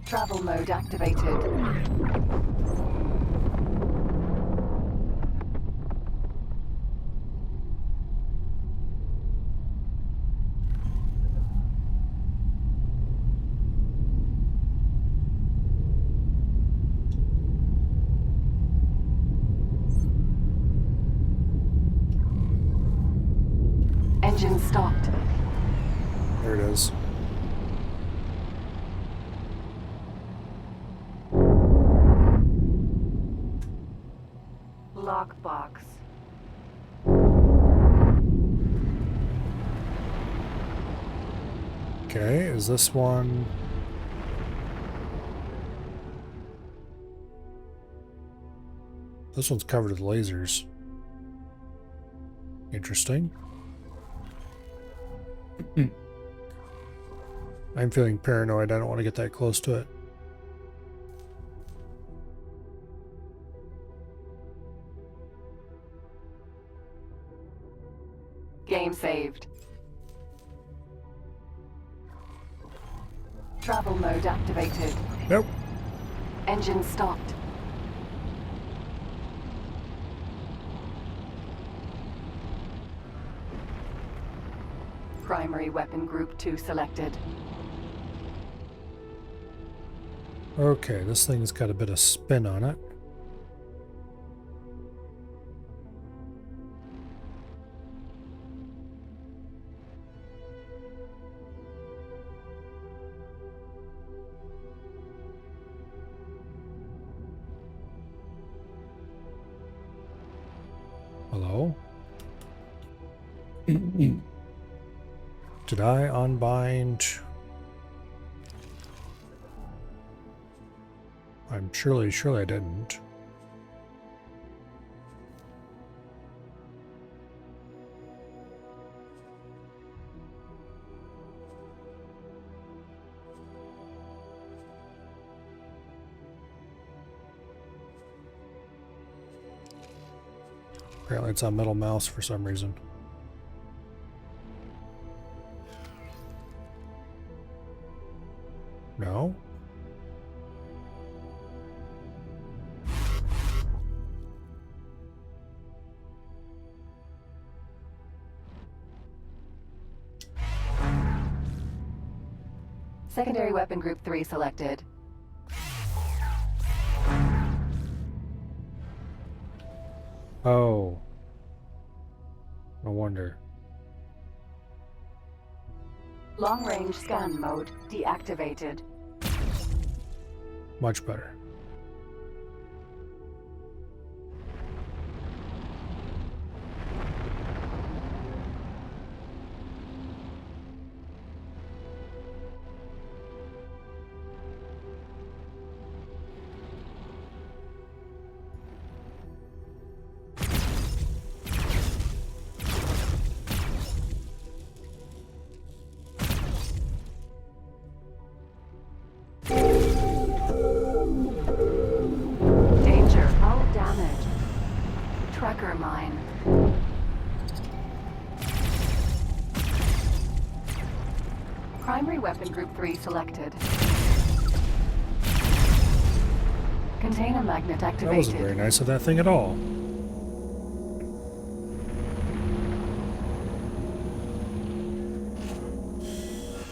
Travel mode activated. Engine stopped. There it is. Lockbox. Okay, is this one... This one's covered with lasers. Interesting. I'm feeling paranoid. I don't want to get that close to it. Game saved. Travel mode activated. Nope. Engine stopped. Primary weapon group 2 selected. Okay, this thing's got a bit of spin on it. Hello? Did I unbind? I'm surely I didn't. Apparently it's on metal mouse for some reason. No? Secondary weapon group 3 selected. Oh. No wonder. Long range scan mode deactivated. Much better. Danger, hull damage. Tracker mine. Primary weapon group 3 selected. Container magnet activated. That wasn't very nice of that thing at all.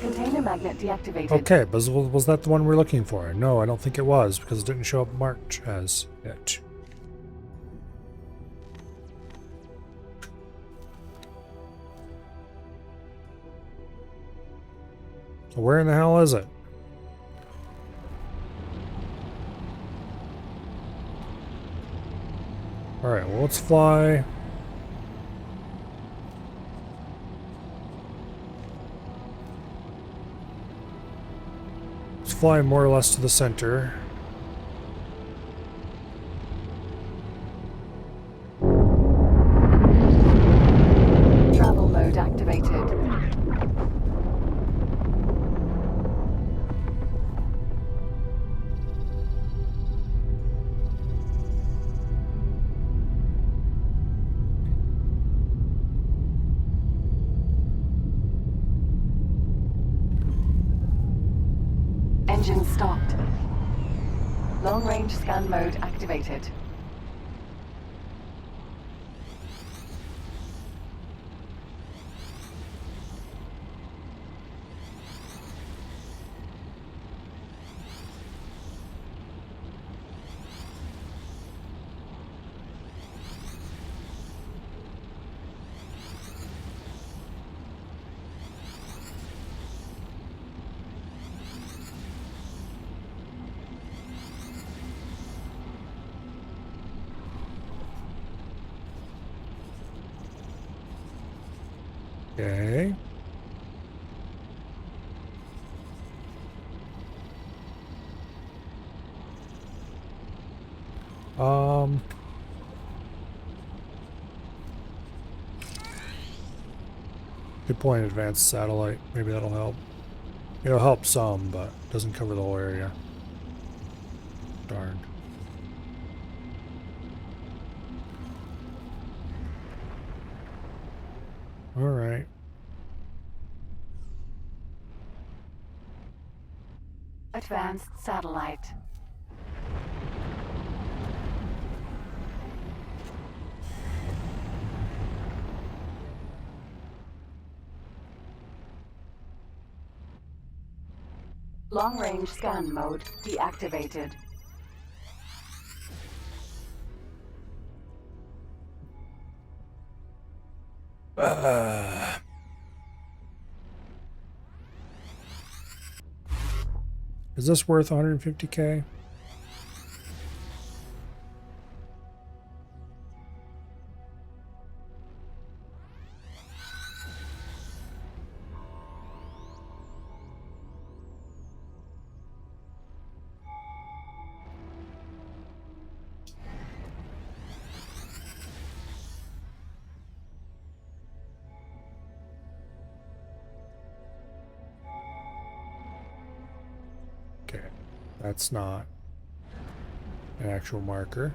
Container magnet deactivated. Okay, but was that the one we're looking for? No, I don't think it was, because it didn't show up marked as it. So where in the hell is it? Alright, well, let's fly. Let's fly more or less to the center. Travel mode activated. Engine stopped. Long-range scan mode activated. Okay. Good point, advanced satellite. Maybe that'll help. It'll help some, but doesn't cover the whole area. Darn. All right. Advanced satellite. Long-range scan mode deactivated. Is this worth 150K? Okay, that's not an actual marker.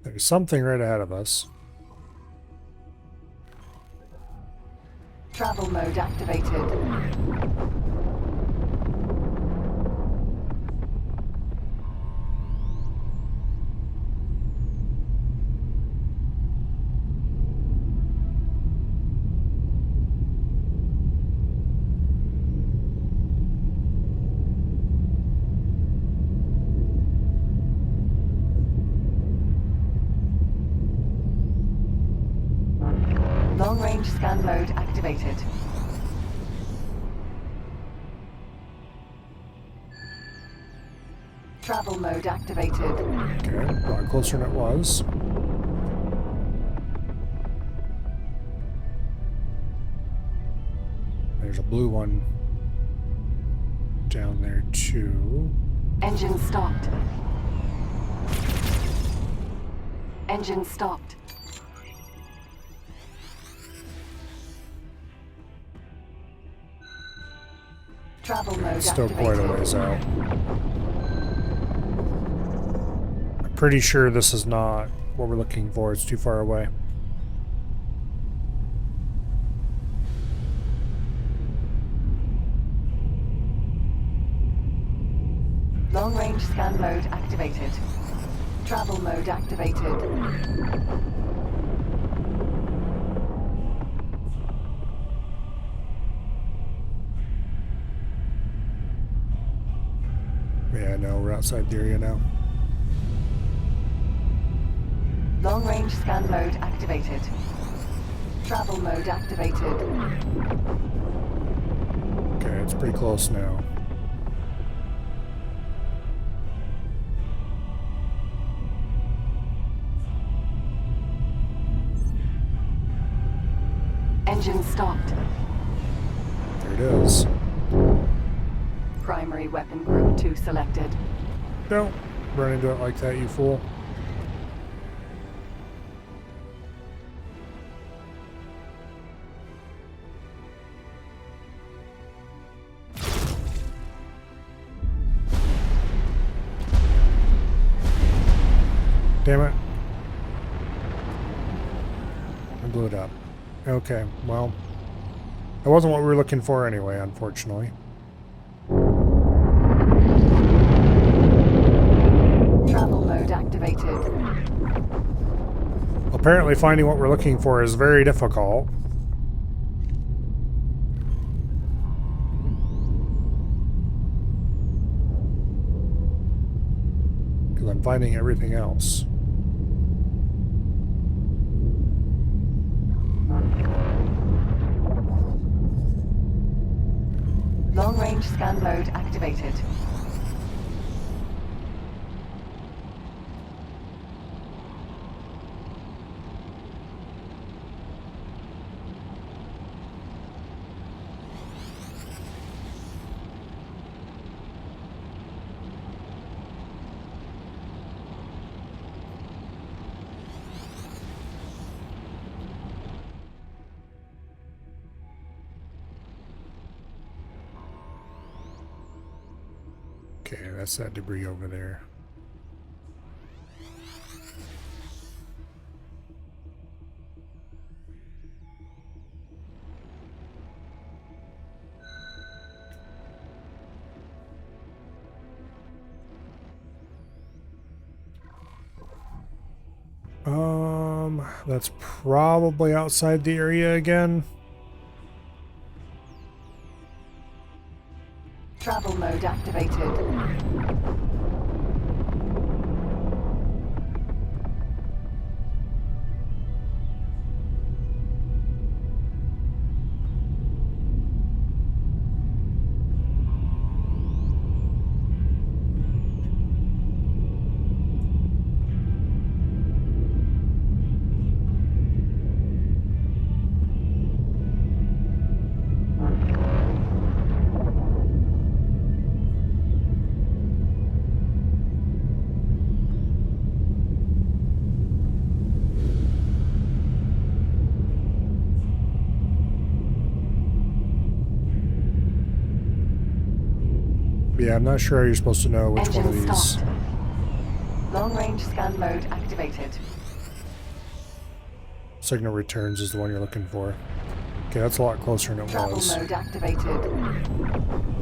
There's something right ahead of us. Travel mode activated. Long-range scan mode activated. Travel mode activated. Okay, a lot closer than it was. There's a blue one down there too. Engine stopped. Engine stopped. Travel mode It's still activated. quite a ways out. I'm pretty sure this is not what we're looking for. It's too far away. Long-range scan mode activated. Travel mode activated. Yeah, no, we're outside the area now. Long-range scan mode activated. Travel mode activated. Okay, it's pretty close now. Engine stopped. There it is. Primary weapon group 2 selected. Don't run into it like that, you fool. Damn it. I blew it up. Okay, well, that wasn't what we were looking for anyway, unfortunately. Travel mode activated. Apparently finding what we're looking for is very difficult. Because I'm finding everything else. Long range scan mode activated. Okay, that's that debris over there. That's probably outside the area again. Travel mode activated. Yeah, I'm not sure how you're supposed to know which one of Engine these. stopped. Long range scan mode activated. Signal returns is the one you're looking for. Okay, that's a lot closer than it Travel was. mode activated.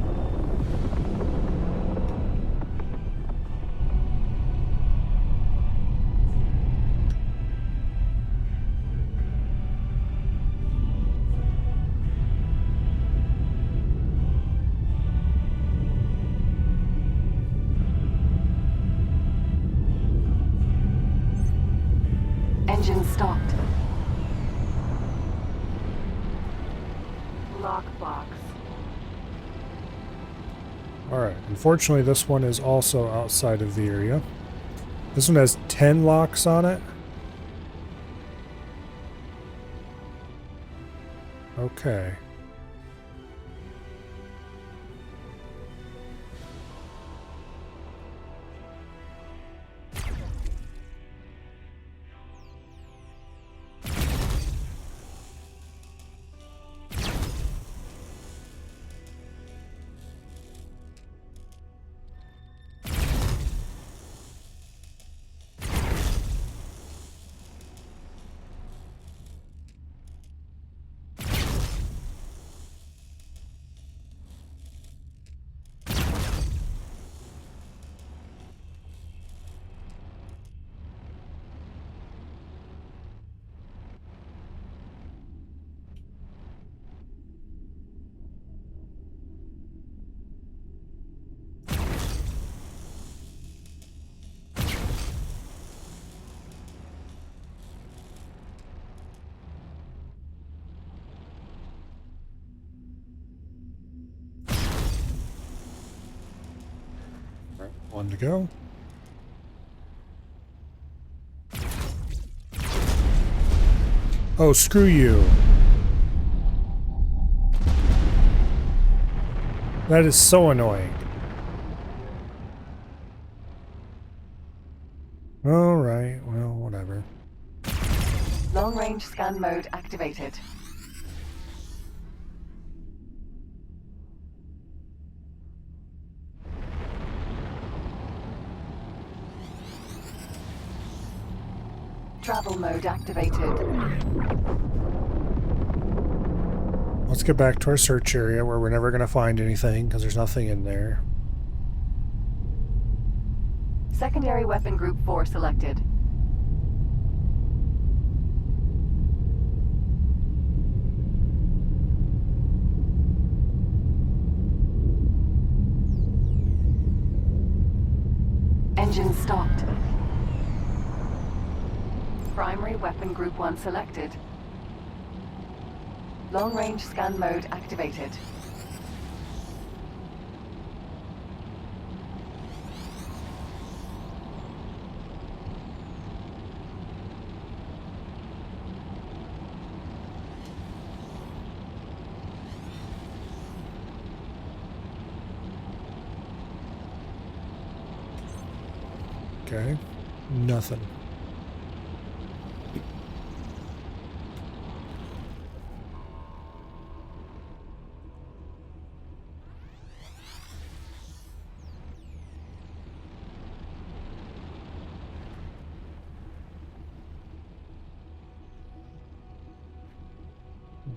Engine stopped. Lockbox. Alright, unfortunately this one is also outside of the area. This one has 10 locks on it. Okay. One to go. Oh, screw you. That is so annoying. Alright, well, whatever. Long range scan mode activated. Travel mode activated. Let's get back to our search area where we're never going to find anything because there's nothing in there. Secondary weapon group 4 selected. Engine stopped. Primary weapon group 1 selected. Long range scan mode activated. Okay. Nothing.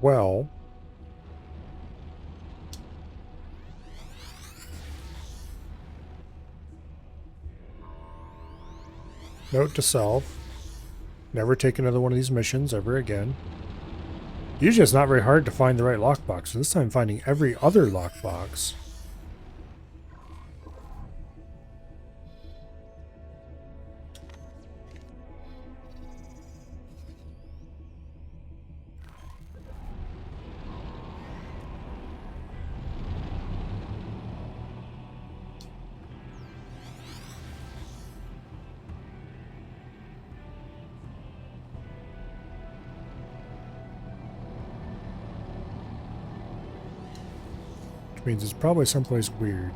Well, note to self, never take another one of these missions ever again. Usually it's not very hard to find the right lockbox, so this time finding every other lockbox. Which means it's probably someplace weird.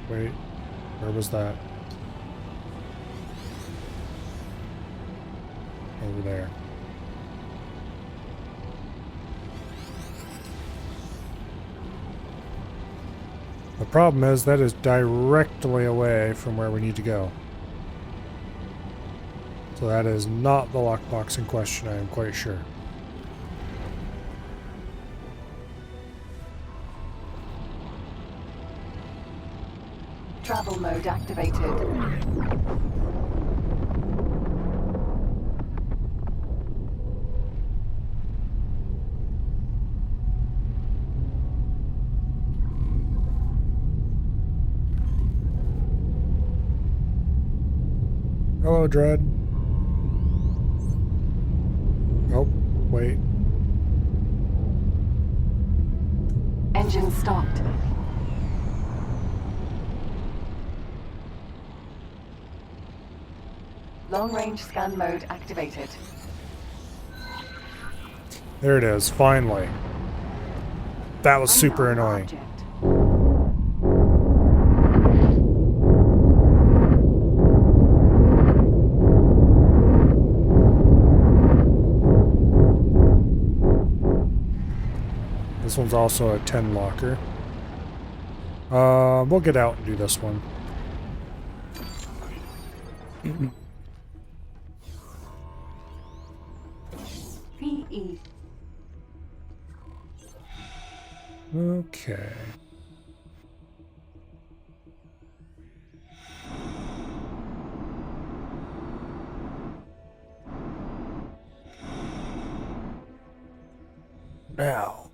Wait, where was that? Over there. The problem is that is directly away from where we need to go. So that is not the lockbox in question, I am quite sure. Travel mode activated. Hello, Dread. Oh, wait. Engine stopped. Long range scan mode activated. There it is, finally. That was super Unknown annoying. object. This one's also a 10 locker. We'll get out and do this one. PE. Okay. Now,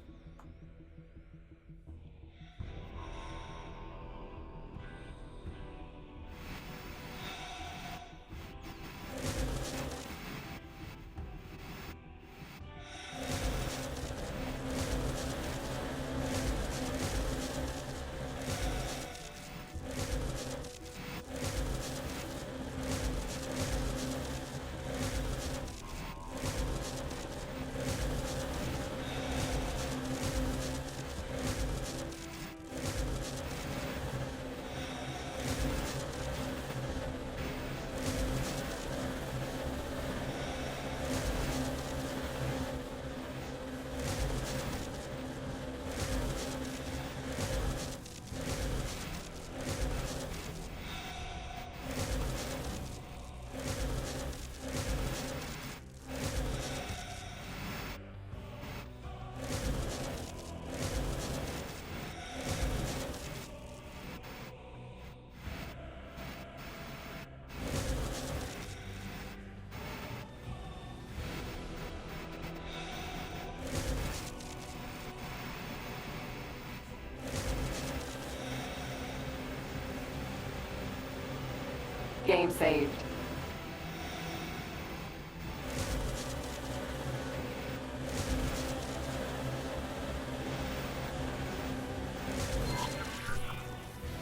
Game saved.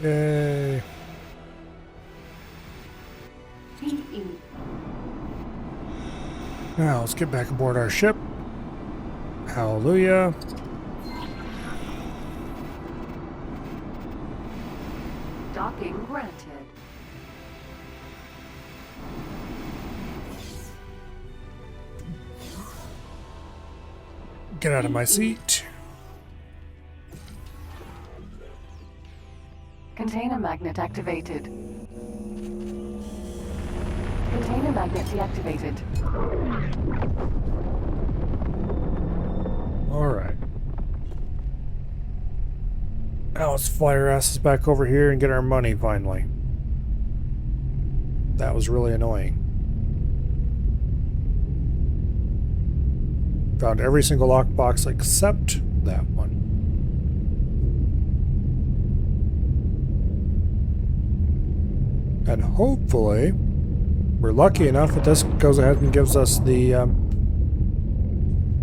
yay. PE. Now let's get back aboard our ship. Hallelujah. Docking granted. Get out of my seat. Container magnet activated. Container magnet deactivated. Alright. Now let's fly our asses back over here and get our money finally. That was really annoying. Found every single lockbox except that one. And hopefully, we're lucky enough that this goes ahead and gives us the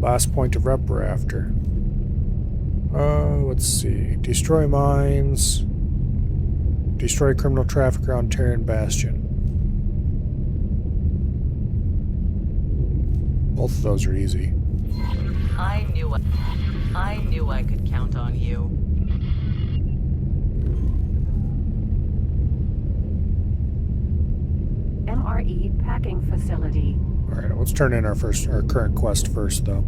last point of rep we're after. Let's see. Destroy mines. Destroy criminal trafficker on Terran Bastion. Both of those are easy. I knew I could count on you. MRE packing facility. Alright, let's turn in our current quest first though.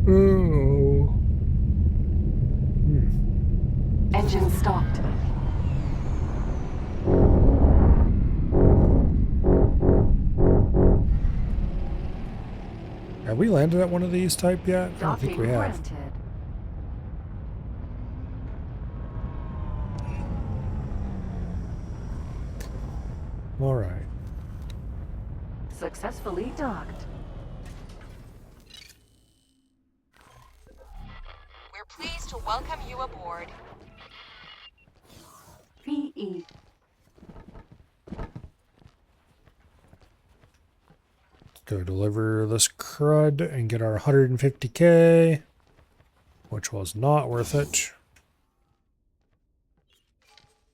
Oh. Engine stopped. Have we landed at one of these type yet? I don't think Docking we have. granted. Alright. Successfully docked. We're pleased to welcome you aboard. PE. Go deliver this crud and get our 150k, which was not worth it.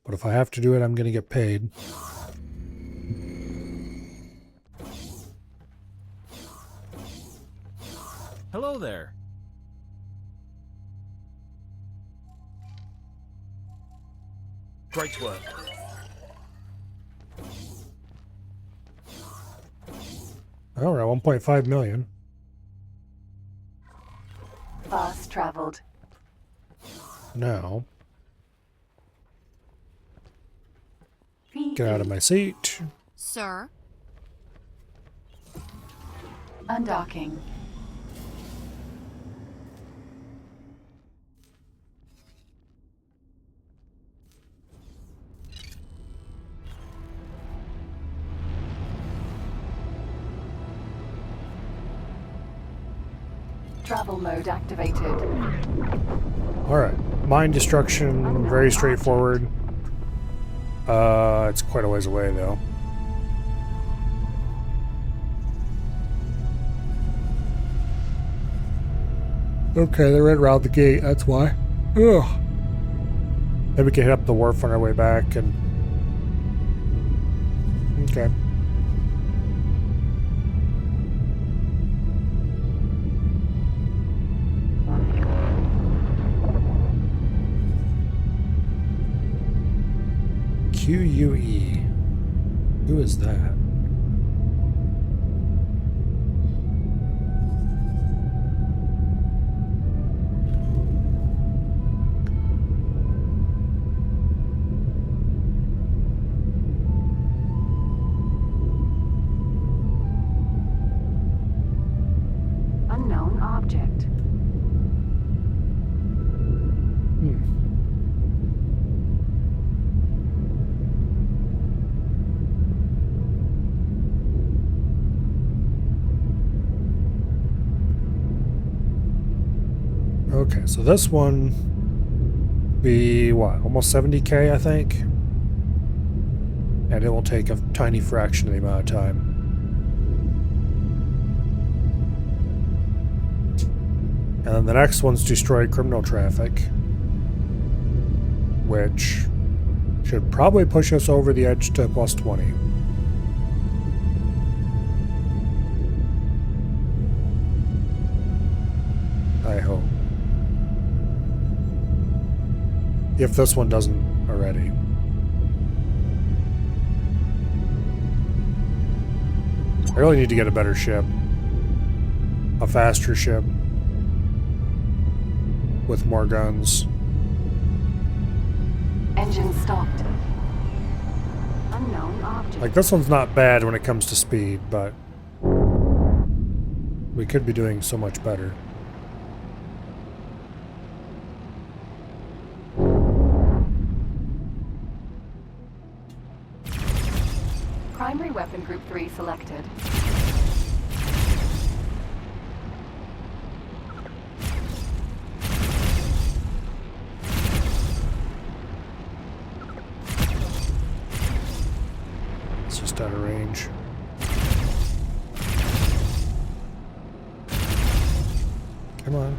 But if I have to do it, I'm going to get paid. Hello there. Great work. All right, 1.5 million. Fast traveled. Now, PE. get out of my seat. Sir? Undocking. Travel mode activated. Alright. Mine destruction, very straightforward. It's quite a ways away though. Okay, they're right around the gate, that's why. Ugh. Then we can hit up the wharf on our way back and... Okay. QUE. Who is that? Unknown object. Okay, so this one be what, almost 70k I think? And it will take a tiny fraction of the amount of time. And then the next one's destroy criminal traffic, which should probably push us over the edge to plus 20. I hope. If this one doesn't already. I really need to get a better ship. A faster ship. With more guns. Engine stopped. Unknown object. Like, this one's not bad when it comes to speed, but we could be doing so much better. Primary weapon group 3 selected. It's just out of range. Come on.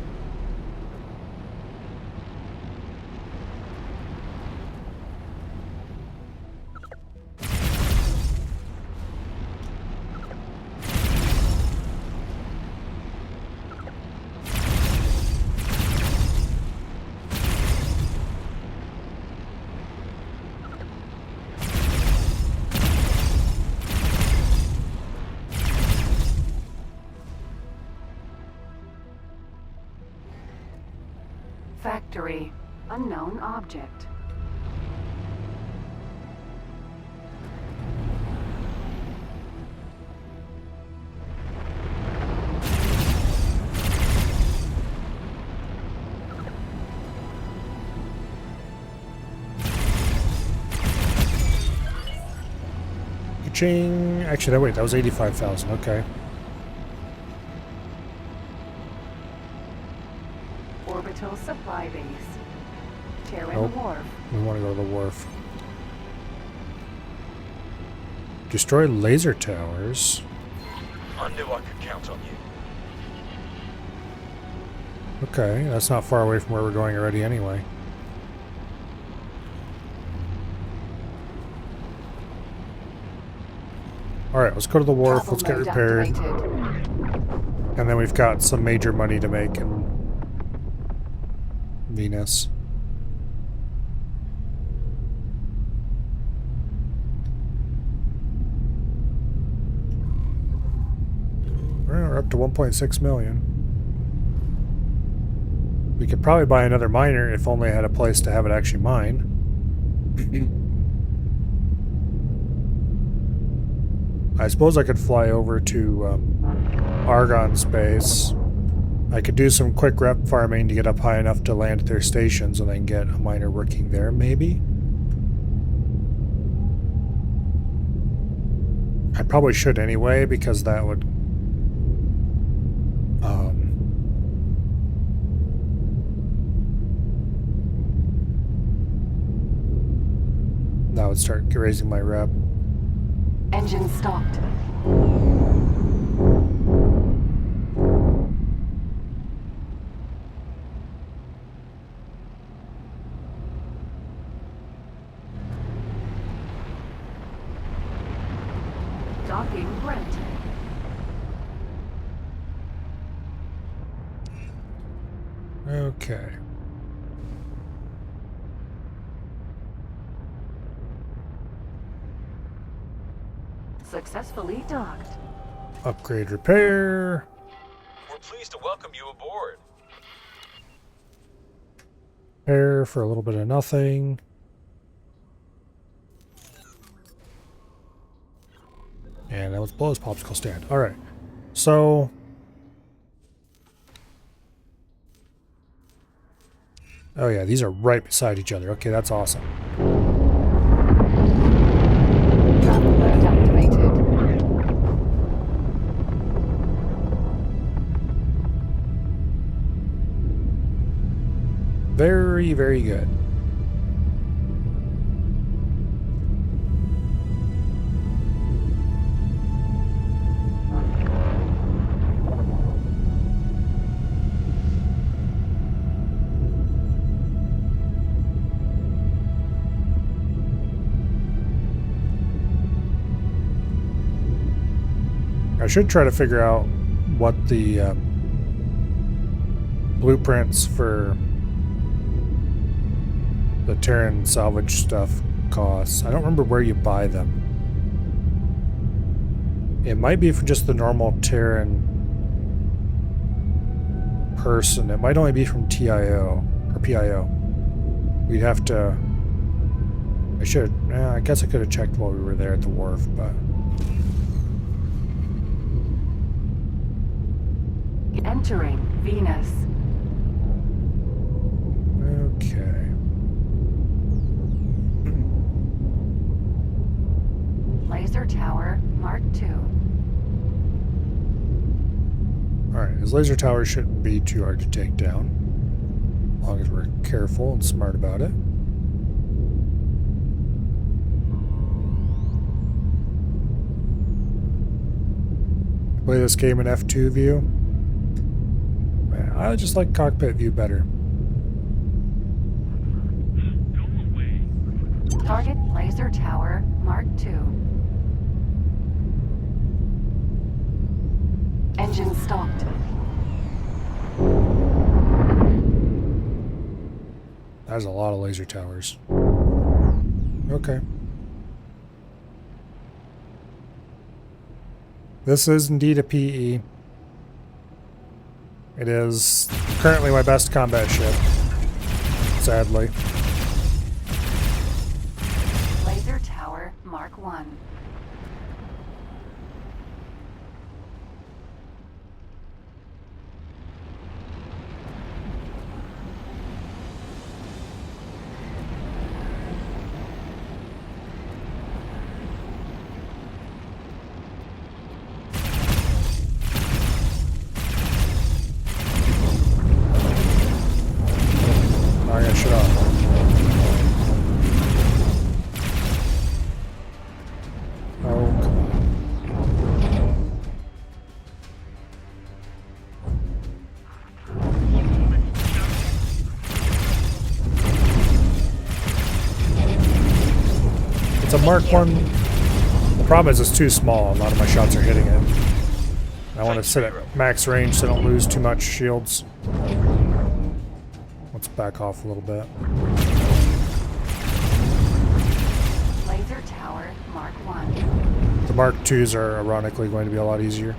Factory. Unknown object. Ka-ching. Actually, wait, that was 85,000. Okay. Orbital supply base. Terran Nope. Wharf. We want to go to the wharf. Destroy laser towers. I knew I could count on you. Okay, that's not far away from where we're going already anyway. Alright, let's go to the wharf, Travel let's get mode repaired. activated. And then we've got some major money to make in Venus. We're up to 1.6 million. We could probably buy another miner if only I had a place to have it actually mine. I suppose I could fly over to Argon's base. I could do some quick rep farming to get up high enough to land at their stations and then get a miner working there, maybe? I probably should anyway, because that would would start raising my rep. Engine stopped. Docking granted. Okay. Successfully docked. Upgrade repair. We're pleased to welcome you aboard. Repair for a little bit of nothing. And that was below his popsicle stand. Alright. So oh yeah, these are right beside each other. Okay, that's awesome. Travel mode activated. Very, very good. I should try to figure out what the blueprints for the Terran salvage stuff costs. I don't remember where you buy them. It might be for just the normal Terran person. It might only be from TIO or PIO. We'd have to. I guess I could have checked while we were there at the wharf, but. Entering Venus. Okay. Laser Tower Mark II. Alright, his laser tower shouldn't be too hard to take down. As long as we're careful and smart about it. Play this game in F2 view. Man, I just like cockpit view better. Go away. Target Laser Tower Mark II. Engine stopped. There's a lot of laser towers. Okay. This is indeed a PE. It is currently my best combat ship, sadly. Laser Tower Mark I. I gotta shut off. Oh, come on. It's a Mark 1. The problem is it's too small. A lot of my shots are hitting it. I want to sit at max range so I don't lose too much shields. Let's back off a little bit. Laser Tower Mark I. The Mark IIs are ironically going to be a lot easier.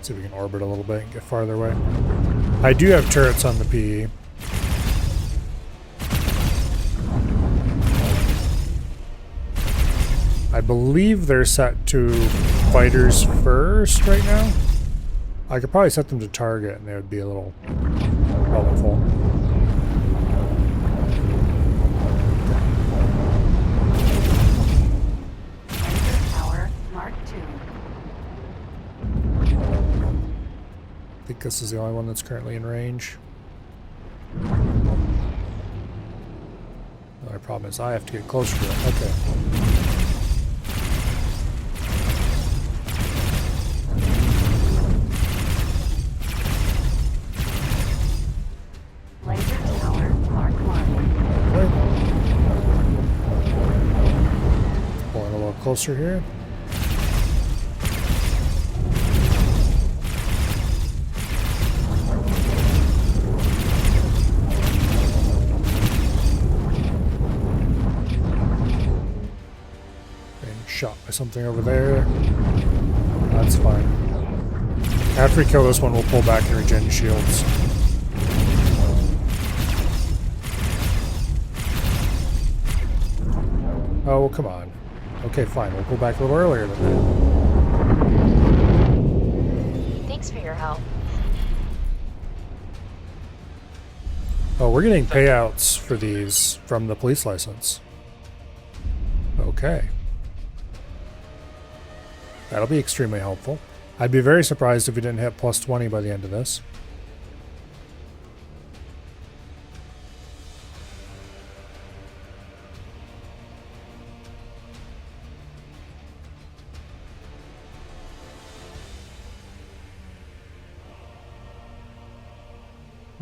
See if we can orbit a little bit and get farther away. I do have turrets on the PE. I believe they're set to fighters first right now. I could probably set them to target and they would be a little helpful. Tower Mark II. I think this is the only one that's currently in range. The only problem is I have to get closer to it. Okay. Laser Tower Mark I. Pulling a little closer here. Shot by something over there. That's fine. After we kill this one, we'll pull back and regen shields. Oh, come on. Okay, fine. We'll pull back a little earlier than that. Thanks for your help. Oh, we're getting payouts for these from the police license. Okay. That'll be extremely helpful. I'd be very surprised if we didn't hit plus 20 by the end of this.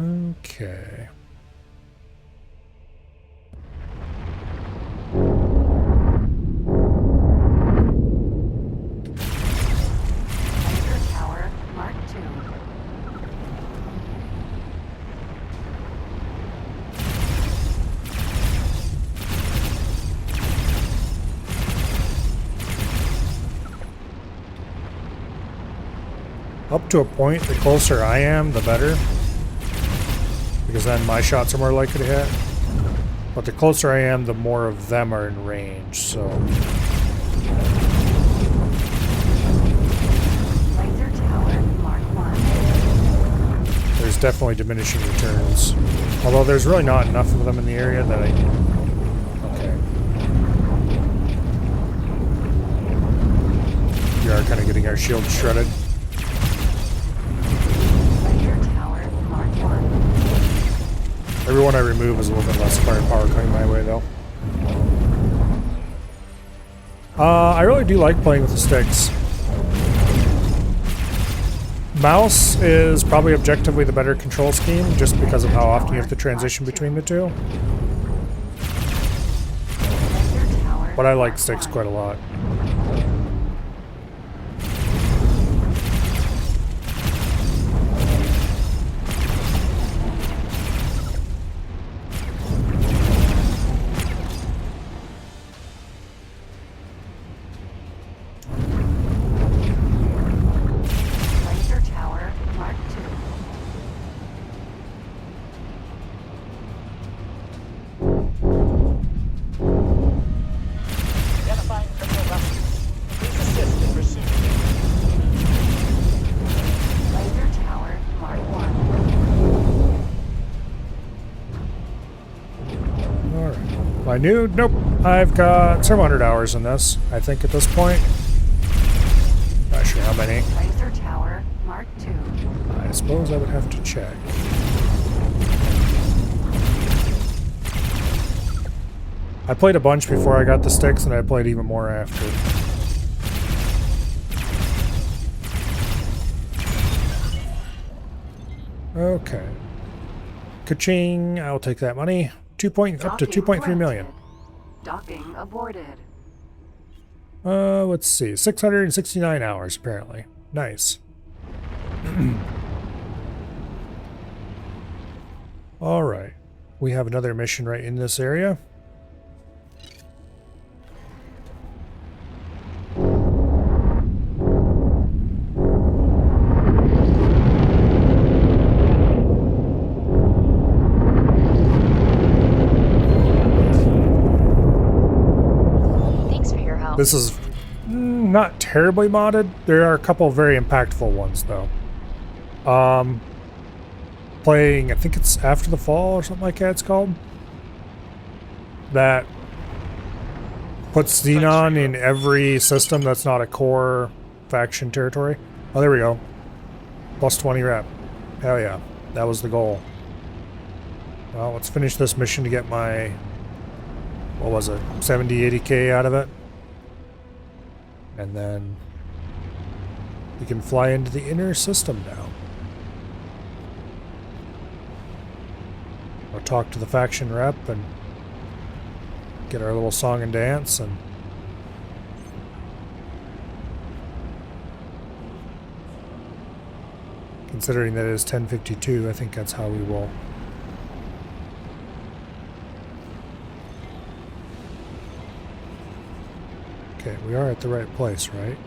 Okay. Laser Tower Mark II. Up to a point, the closer I am, the better. Because then my shots are more likely to hit. But the closer I am, the more of them are in range, so... Laser Tower Mark I. There's definitely diminishing returns. Although there's really not enough of them in the area that I... Okay. We are kind of getting our shield shredded. Laser Tower Mark I. Everyone I remove is a little bit less firepower coming my way, though. I really do like playing with the sticks. Mouse is probably objectively the better control scheme, just because of how often you have to transition between the two. Laser Tower But I like Mark sticks I. quite a lot. Laser Tower Mark II. Identifying criminal records. Please assist in pursuit. Laser Tower Mark I. Alright. My new... Nope. I've got several hundred hours in this, I think, at this point. Not sure how many. Laser Tower Mark II. I suppose I would have to check. I played a bunch before I got the sticks, and I played even more after. Okay. Ka-ching! I'll take that money. Up to 2.3 million. Docking aborted. Let's see. 669 hours, apparently. Nice. Alright. We have another mission right in this area. Thanks for your help. This is not terribly modded. There are a couple very impactful ones though. Playing, I think it's After the Fall or something like that it's called. That puts Xenon in every system that's not a core faction territory. Oh, there we go. Plus 20 rep. Hell yeah. That was the goal. Well, let's finish this mission to get my, what was it, 70, 80k out of it. And then we can fly into the inner system now. I'll talk to the faction rep and get our little song and dance, and considering that it is 10:52, I think that's how we will. Okay, we are at the right place, right?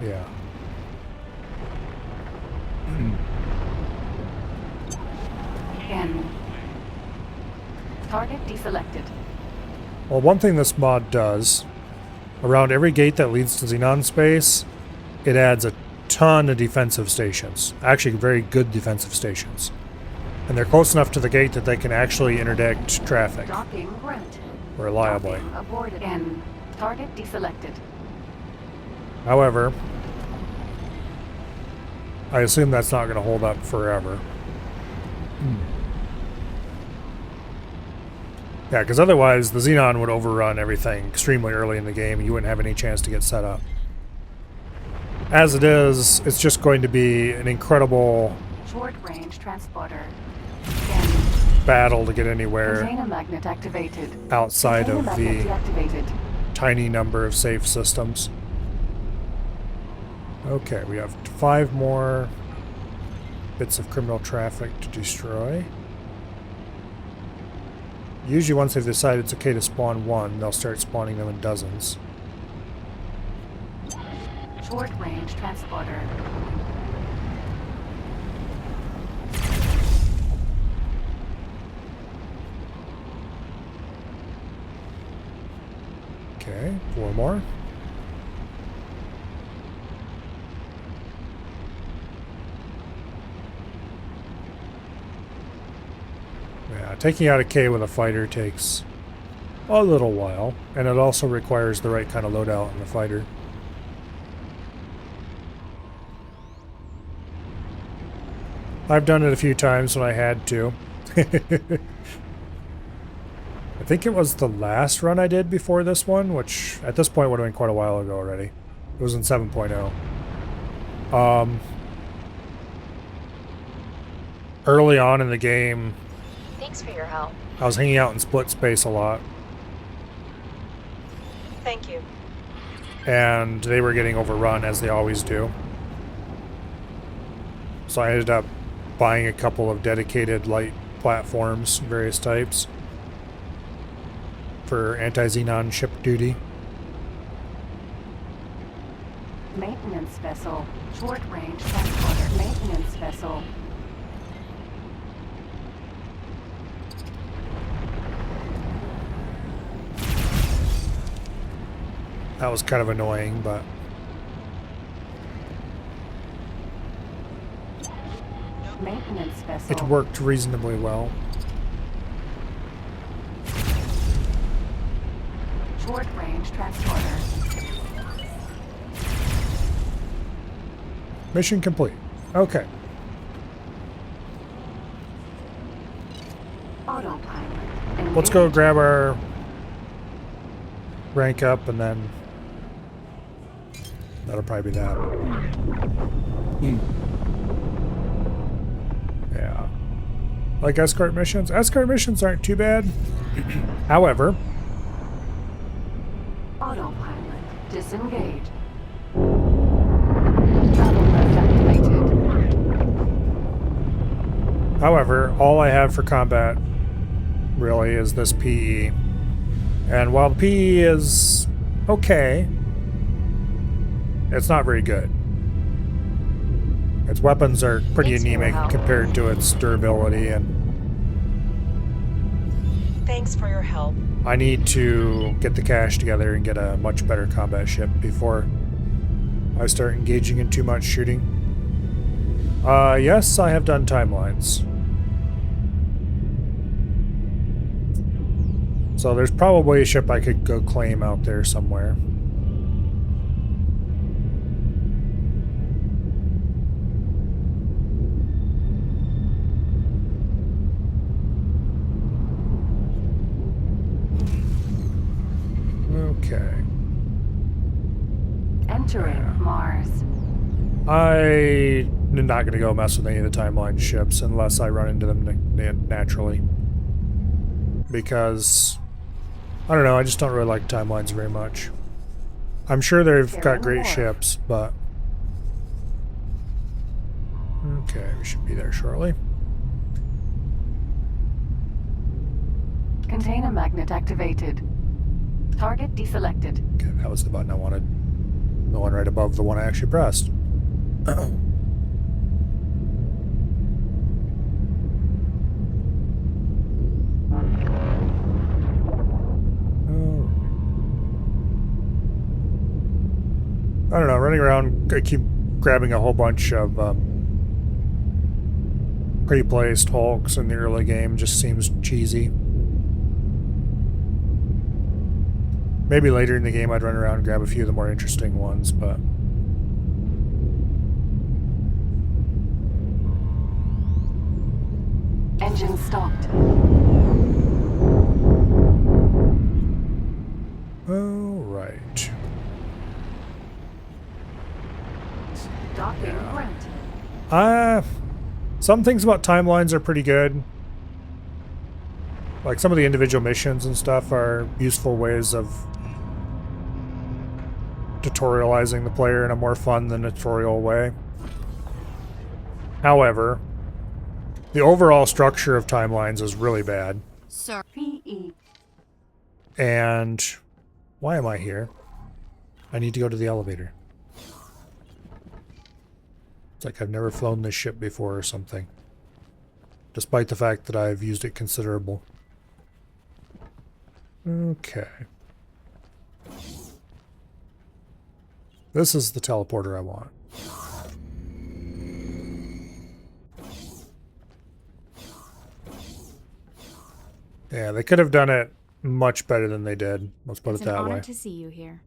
Yeah. N. Target deselected. Well, one thing this mod does, around every gate that leads to Xenon space, it adds a ton of defensive stations. Actually, very good defensive stations. And they're close enough to the gate that they can actually interdict traffic Docking granted. reliably. Docking aborted. N. Target deselected. However, I assume that's not going to hold up forever. Yeah, because otherwise the Xenon would overrun everything extremely early in the game and you wouldn't have any chance to get set up. As it is, it's just going to be an incredible Short-range transporter. battle to get anywhere Container magnet activated. outside Container of magnet the deactivated. tiny number of safe systems. Okay, we have 5 more bits of criminal traffic to destroy. Usually once they've decided it's okay to spawn one, they'll start spawning them in dozens. Short-range transporter. Okay, 4 more. Yeah, taking out a K with a fighter takes a little while, and it also requires the right kind of loadout in the fighter. I've done it a few times when I had to. I think it was the last run I did before this one, which at this point would have been quite a while ago already. It was in 7.0. Early on in the game, Thanks for your help. I was hanging out in split space a lot, Thank you. and they were getting overrun, as they always do. So I ended up buying a couple of dedicated light platforms, various types, for anti-Xenon ship duty. Maintenance vessel. Short-range transporter. Maintenance vessel. That was kind of annoying, but Maintenance vessel. it worked reasonably well. Short-range transporter. Mission complete. Okay. Autopilot. Let's go grab our rank up, and then that'll probably be that. Yeah. Like escort missions? Escort missions aren't too bad. However, Autopilot. Disengage. Travel mode activated. all I have for combat really is this PE. And while the PE is okay, it's not very good. Its weapons are pretty Thanks for your anemic help. compared to its durability, and Thanks for your help. I need to get the cash together and get a much better combat ship before I start engaging in too much shooting. Yes, I have done timelines. So there's probably a ship I could go claim out there somewhere. Okay. Entering Mars. I'm not going to go mess with any of the timeline ships unless I run into them naturally. Because, I don't know, I just don't really like timelines very much. I'm sure they've got great ships, but... Okay, we should be there shortly. Container magnet activated. Target deselected. Okay, that was the button I wanted. The one right above the one I actually pressed. I don't know, running around, I keep grabbing a whole bunch of pre-placed Hulks in the early game, just seems cheesy. Maybe later in the game I'd run around and grab a few of the more interesting ones, but... Engine stopped. Alright. Docking granted. Some things about timelines are pretty good. Like some of the individual missions and stuff are useful ways of tutorializing the player in a more fun than tutorial way. However, the overall structure of timelines is really bad. Sir. PE. And why am I here? I need to go to the elevator. It's like I've never flown this ship before or something. Despite the fact that I've used it considerable. Okay. This is the teleporter I want. Yeah, they could have done it much better than they did. Let's put it It's an that honor way. to see you here.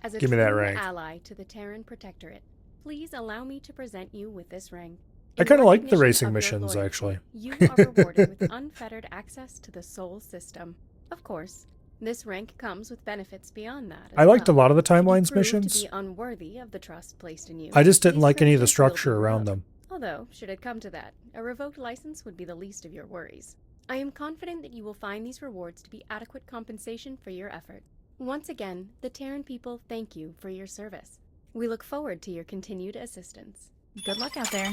As a Give me that true rank. ally to the Terran Protectorate, please allow me to present you with this rank. I In kind of like the recognition racing of your missions, loyalty, actually. You are rewarded with unfettered access to the Sol system. Of course, this rank comes with benefits beyond that. I liked a well. lot of the Should you timelines prove missions. To be unworthy of the trust placed in you, I just didn't these like any of the privileges will be structure around revoked. them. Although, should it come to that, a revoked license would be the least of your worries. I am confident that you will find these rewards to be adequate compensation for your effort. Once again, the Terran people thank you for your service. We look forward to your continued assistance. Good luck out there.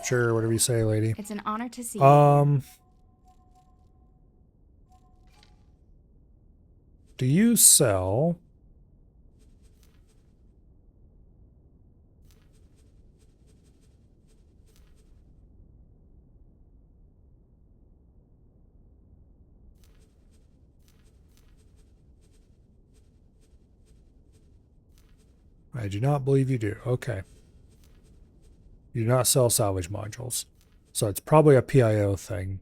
Sure, whatever you say, lady. It's an honor to see you. Do you sell... I do not believe you do. Okay. You do not sell salvage modules. So it's probably a PIO thing.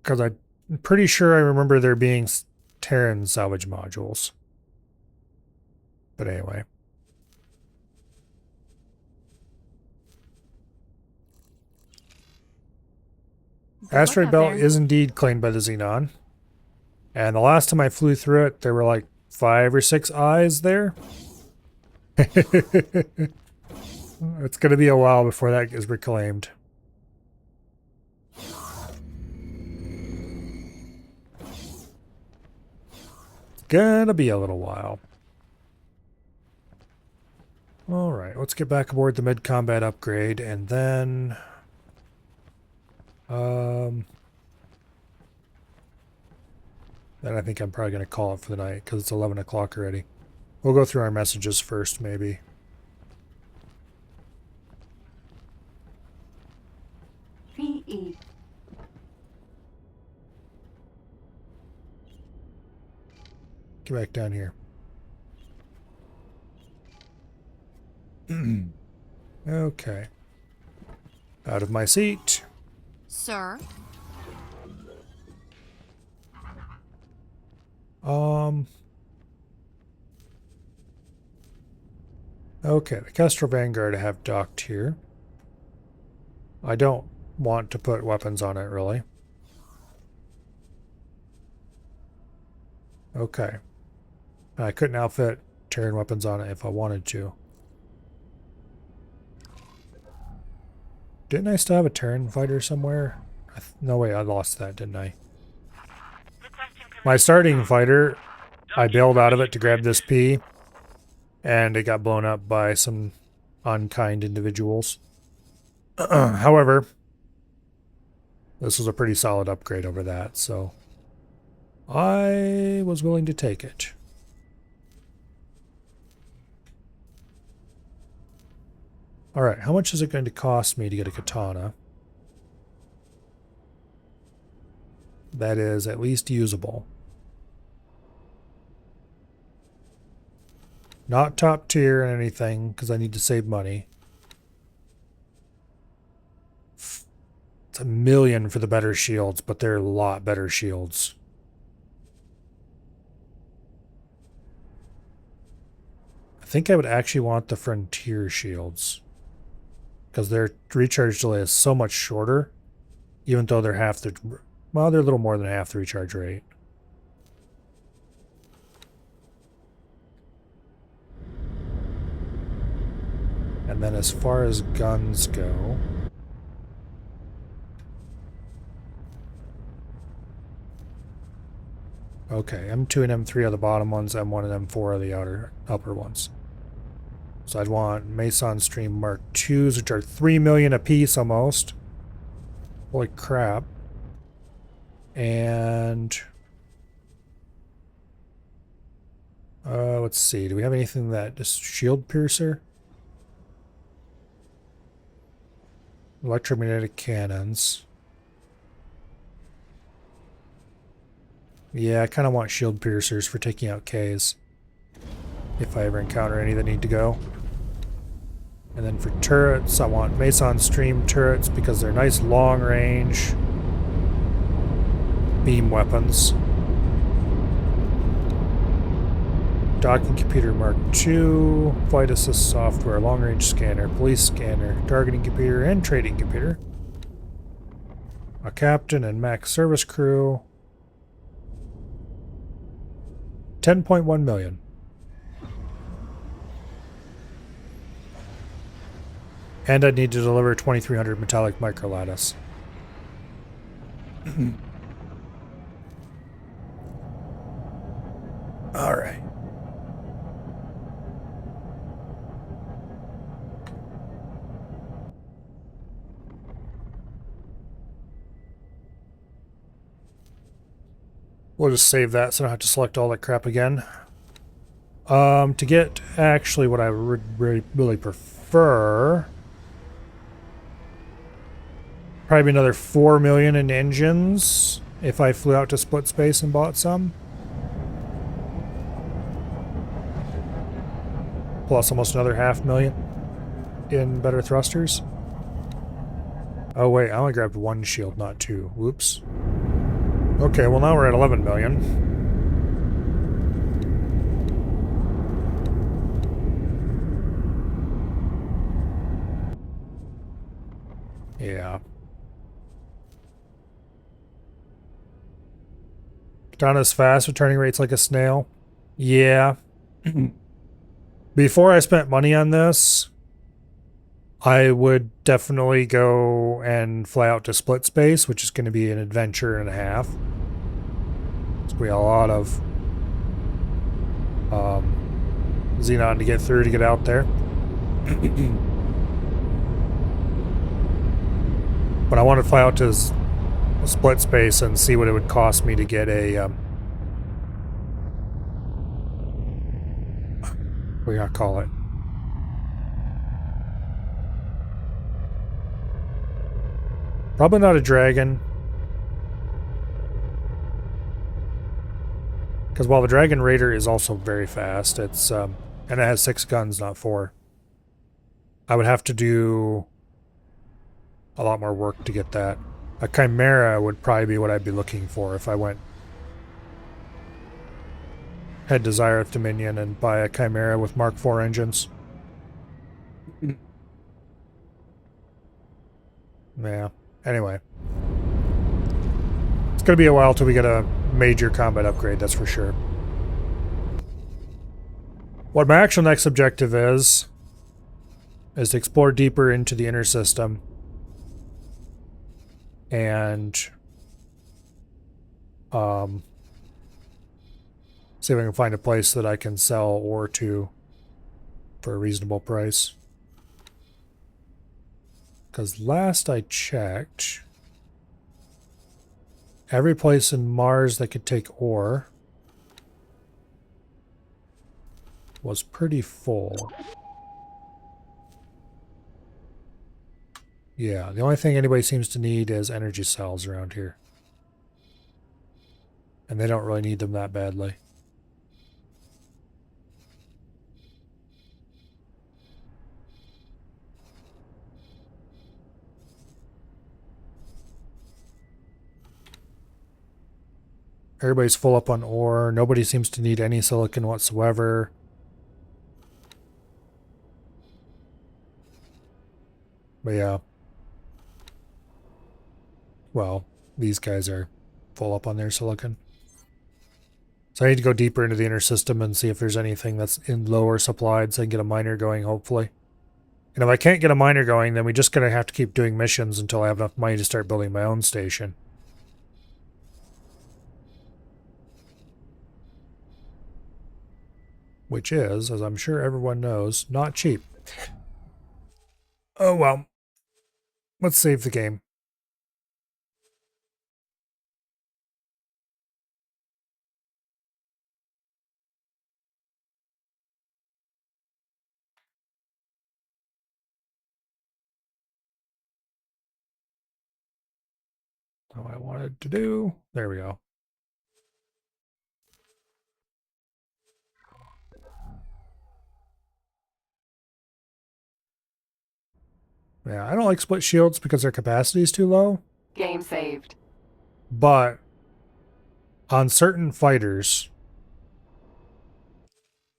Because I'm pretty sure I remember there being Terran salvage modules. But anyway. Good luck Asteroid out Belt there. is indeed claimed by the Xenon. And the last time I flew through it, there were like 5 or 6 eyes there. It's going to be a while before that is reclaimed. It's gonna be a little while. Alright, let's get back aboard the mid-combat upgrade, and then... Then I think I'm probably going to call it for the night, because it's 11 o'clock already. We'll go through our messages first, maybe. PE. Get back down here. Okay. Out of my seat. Sir? Okay, the Kestrel Vanguard I have docked here. I don't want to put weapons on it, really. Okay. I couldn't outfit Terran weapons on it if I wanted to. Didn't I still have a Terran fighter somewhere? No, wait, I lost that, didn't I? My starting fighter, I bailed out of it to grab this P, and it got blown up by some unkind individuals. However, this was a pretty solid upgrade over that, so I was willing to take it. Alright, how much is it going to cost me to get a katana that is at least usable? Not top tier or anything, because I need to save money. It's $1 million for the better shields, but they're a lot better shields. I think I would actually want the Frontier shields, because their recharge delay is so much shorter, even though they're half the... Well, they're a little more than half the recharge rate. And then as far as guns go... Okay, M2 and M3 are the bottom ones, M1 and M4 are the upper ones. So I'd want Mason Stream Mark IIs, which are 3 million apiece almost. Holy crap. And... let's see, do we have anything that... Just shield piercer? Electromagnetic cannons. Yeah, I kind of want shield piercers for taking out Ks. If I ever encounter any that need to go. And then for turrets, I want Mason Stream turrets because they're nice long range beam weapons. Docking computer Mark II, flight assist software, long range scanner, police scanner, targeting computer, and trading computer. A captain and max service crew. 10.1 million. And I'd need to deliver 2300 metallic microlattice. All right. We'll just save that so I don't have to select all that crap again. To get actually what I would really prefer, probably another 4 million in engines if I flew out to split space and bought some. Plus almost another 500,000 in better thrusters. Oh wait, I only grabbed one shield, not two. Whoops. Okay, well now we're at 11 million. Yeah. Katana's fast, returning rates like a snail. Yeah. Before I spent money on this, I would definitely go and fly out to split space, which is going to be an adventure and a half. It's going to be a lot of Xenon to get through to get out there. But I want to fly out to split space and see what it would cost me to get a what do you call it? Probably not a dragon, Because while the Dragon Raider is also very fast, it's and it has 6 guns, not 4. I would have to do a lot more work to get that. A Chimera would probably be what I'd be looking for if I went head to Xyroth Dominion and buy a Chimera with Mark IV engines. Yeah. Anyway. It's going to be a while till we get a major combat upgrade, that's for sure. What my actual next objective is to explore deeper into the inner system and see if I can find a place that I can sell ore to for a reasonable price. Because last I checked, every place in Mars that could take ore was pretty full. Yeah, the only thing anybody seems to need is energy cells around here. And they don't really need them that badly. Everybody's full up on ore. Nobody seems to need any silicon whatsoever. But yeah. Well, these guys are full up on their silicon. So I need to go deeper into the inner system and see if there's anything that's in lower supplied so I can get a miner going, hopefully. And if I can't get a miner going, then we just gonna have to keep doing missions until I have enough money to start building my own station. Which is, as I'm sure everyone knows, not cheap. Oh well. Let's save the game. What I wanted to do. There we go. Yeah, I don't like split shields because their capacity is too low. Game saved. But on certain fighters,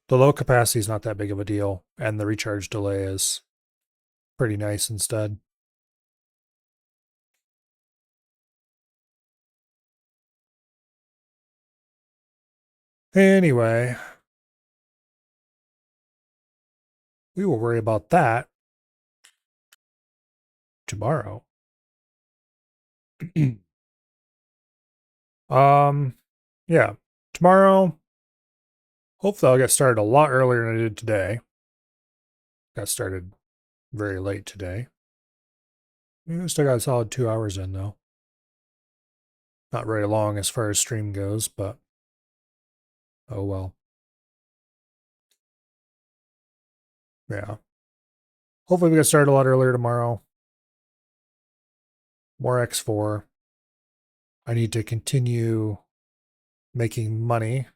the low capacity is not that big of a deal, and the recharge delay is pretty nice instead. Anyway, we will worry about that tomorrow. Yeah, tomorrow, hopefully I'll get started a lot earlier than I did today. Got started very late today. Still got a solid 2 hours in, though. Not very long as far as stream goes, but oh well. Yeah. Hopefully we get started a lot earlier tomorrow. More X4. I need to continue making money.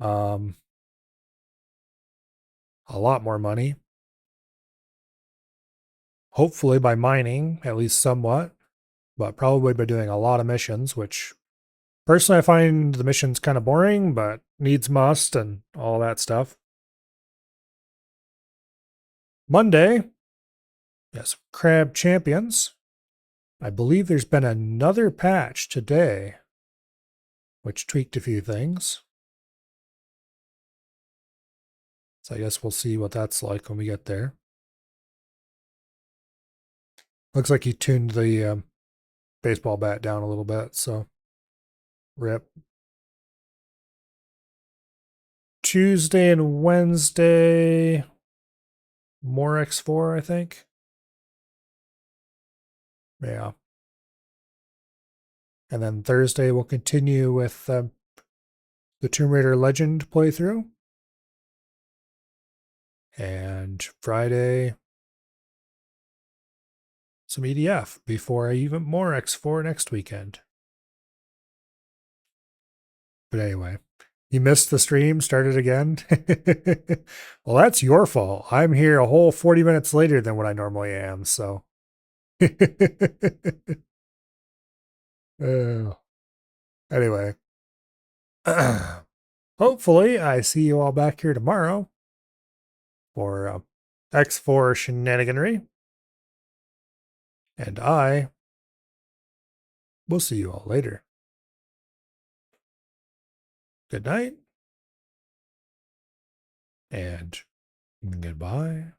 A lot more money. Hopefully by mining, at least somewhat. But probably by doing a lot of missions, which personally I find the missions kind of boring, but needs must and all that stuff. Monday, yes, Crab Champions. I believe there's been another patch today, which tweaked a few things. So I guess we'll see what that's like when we get there. Looks like he tuned the baseball bat down a little bit, so rip. Tuesday and Wednesday, more X4, I think. Yeah. And then Thursday we'll continue with the Tomb Raider Legend playthrough. And Friday, some EDF before I even more X4 next weekend. But anyway, you missed the stream, started again. Well, that's your fault. I'm here a whole 40 minutes later than what I normally am, so. Anyway. Hopefully, I see you all back here tomorrow for X4 shenaniganry. And I will see you all later. Good night. And goodbye.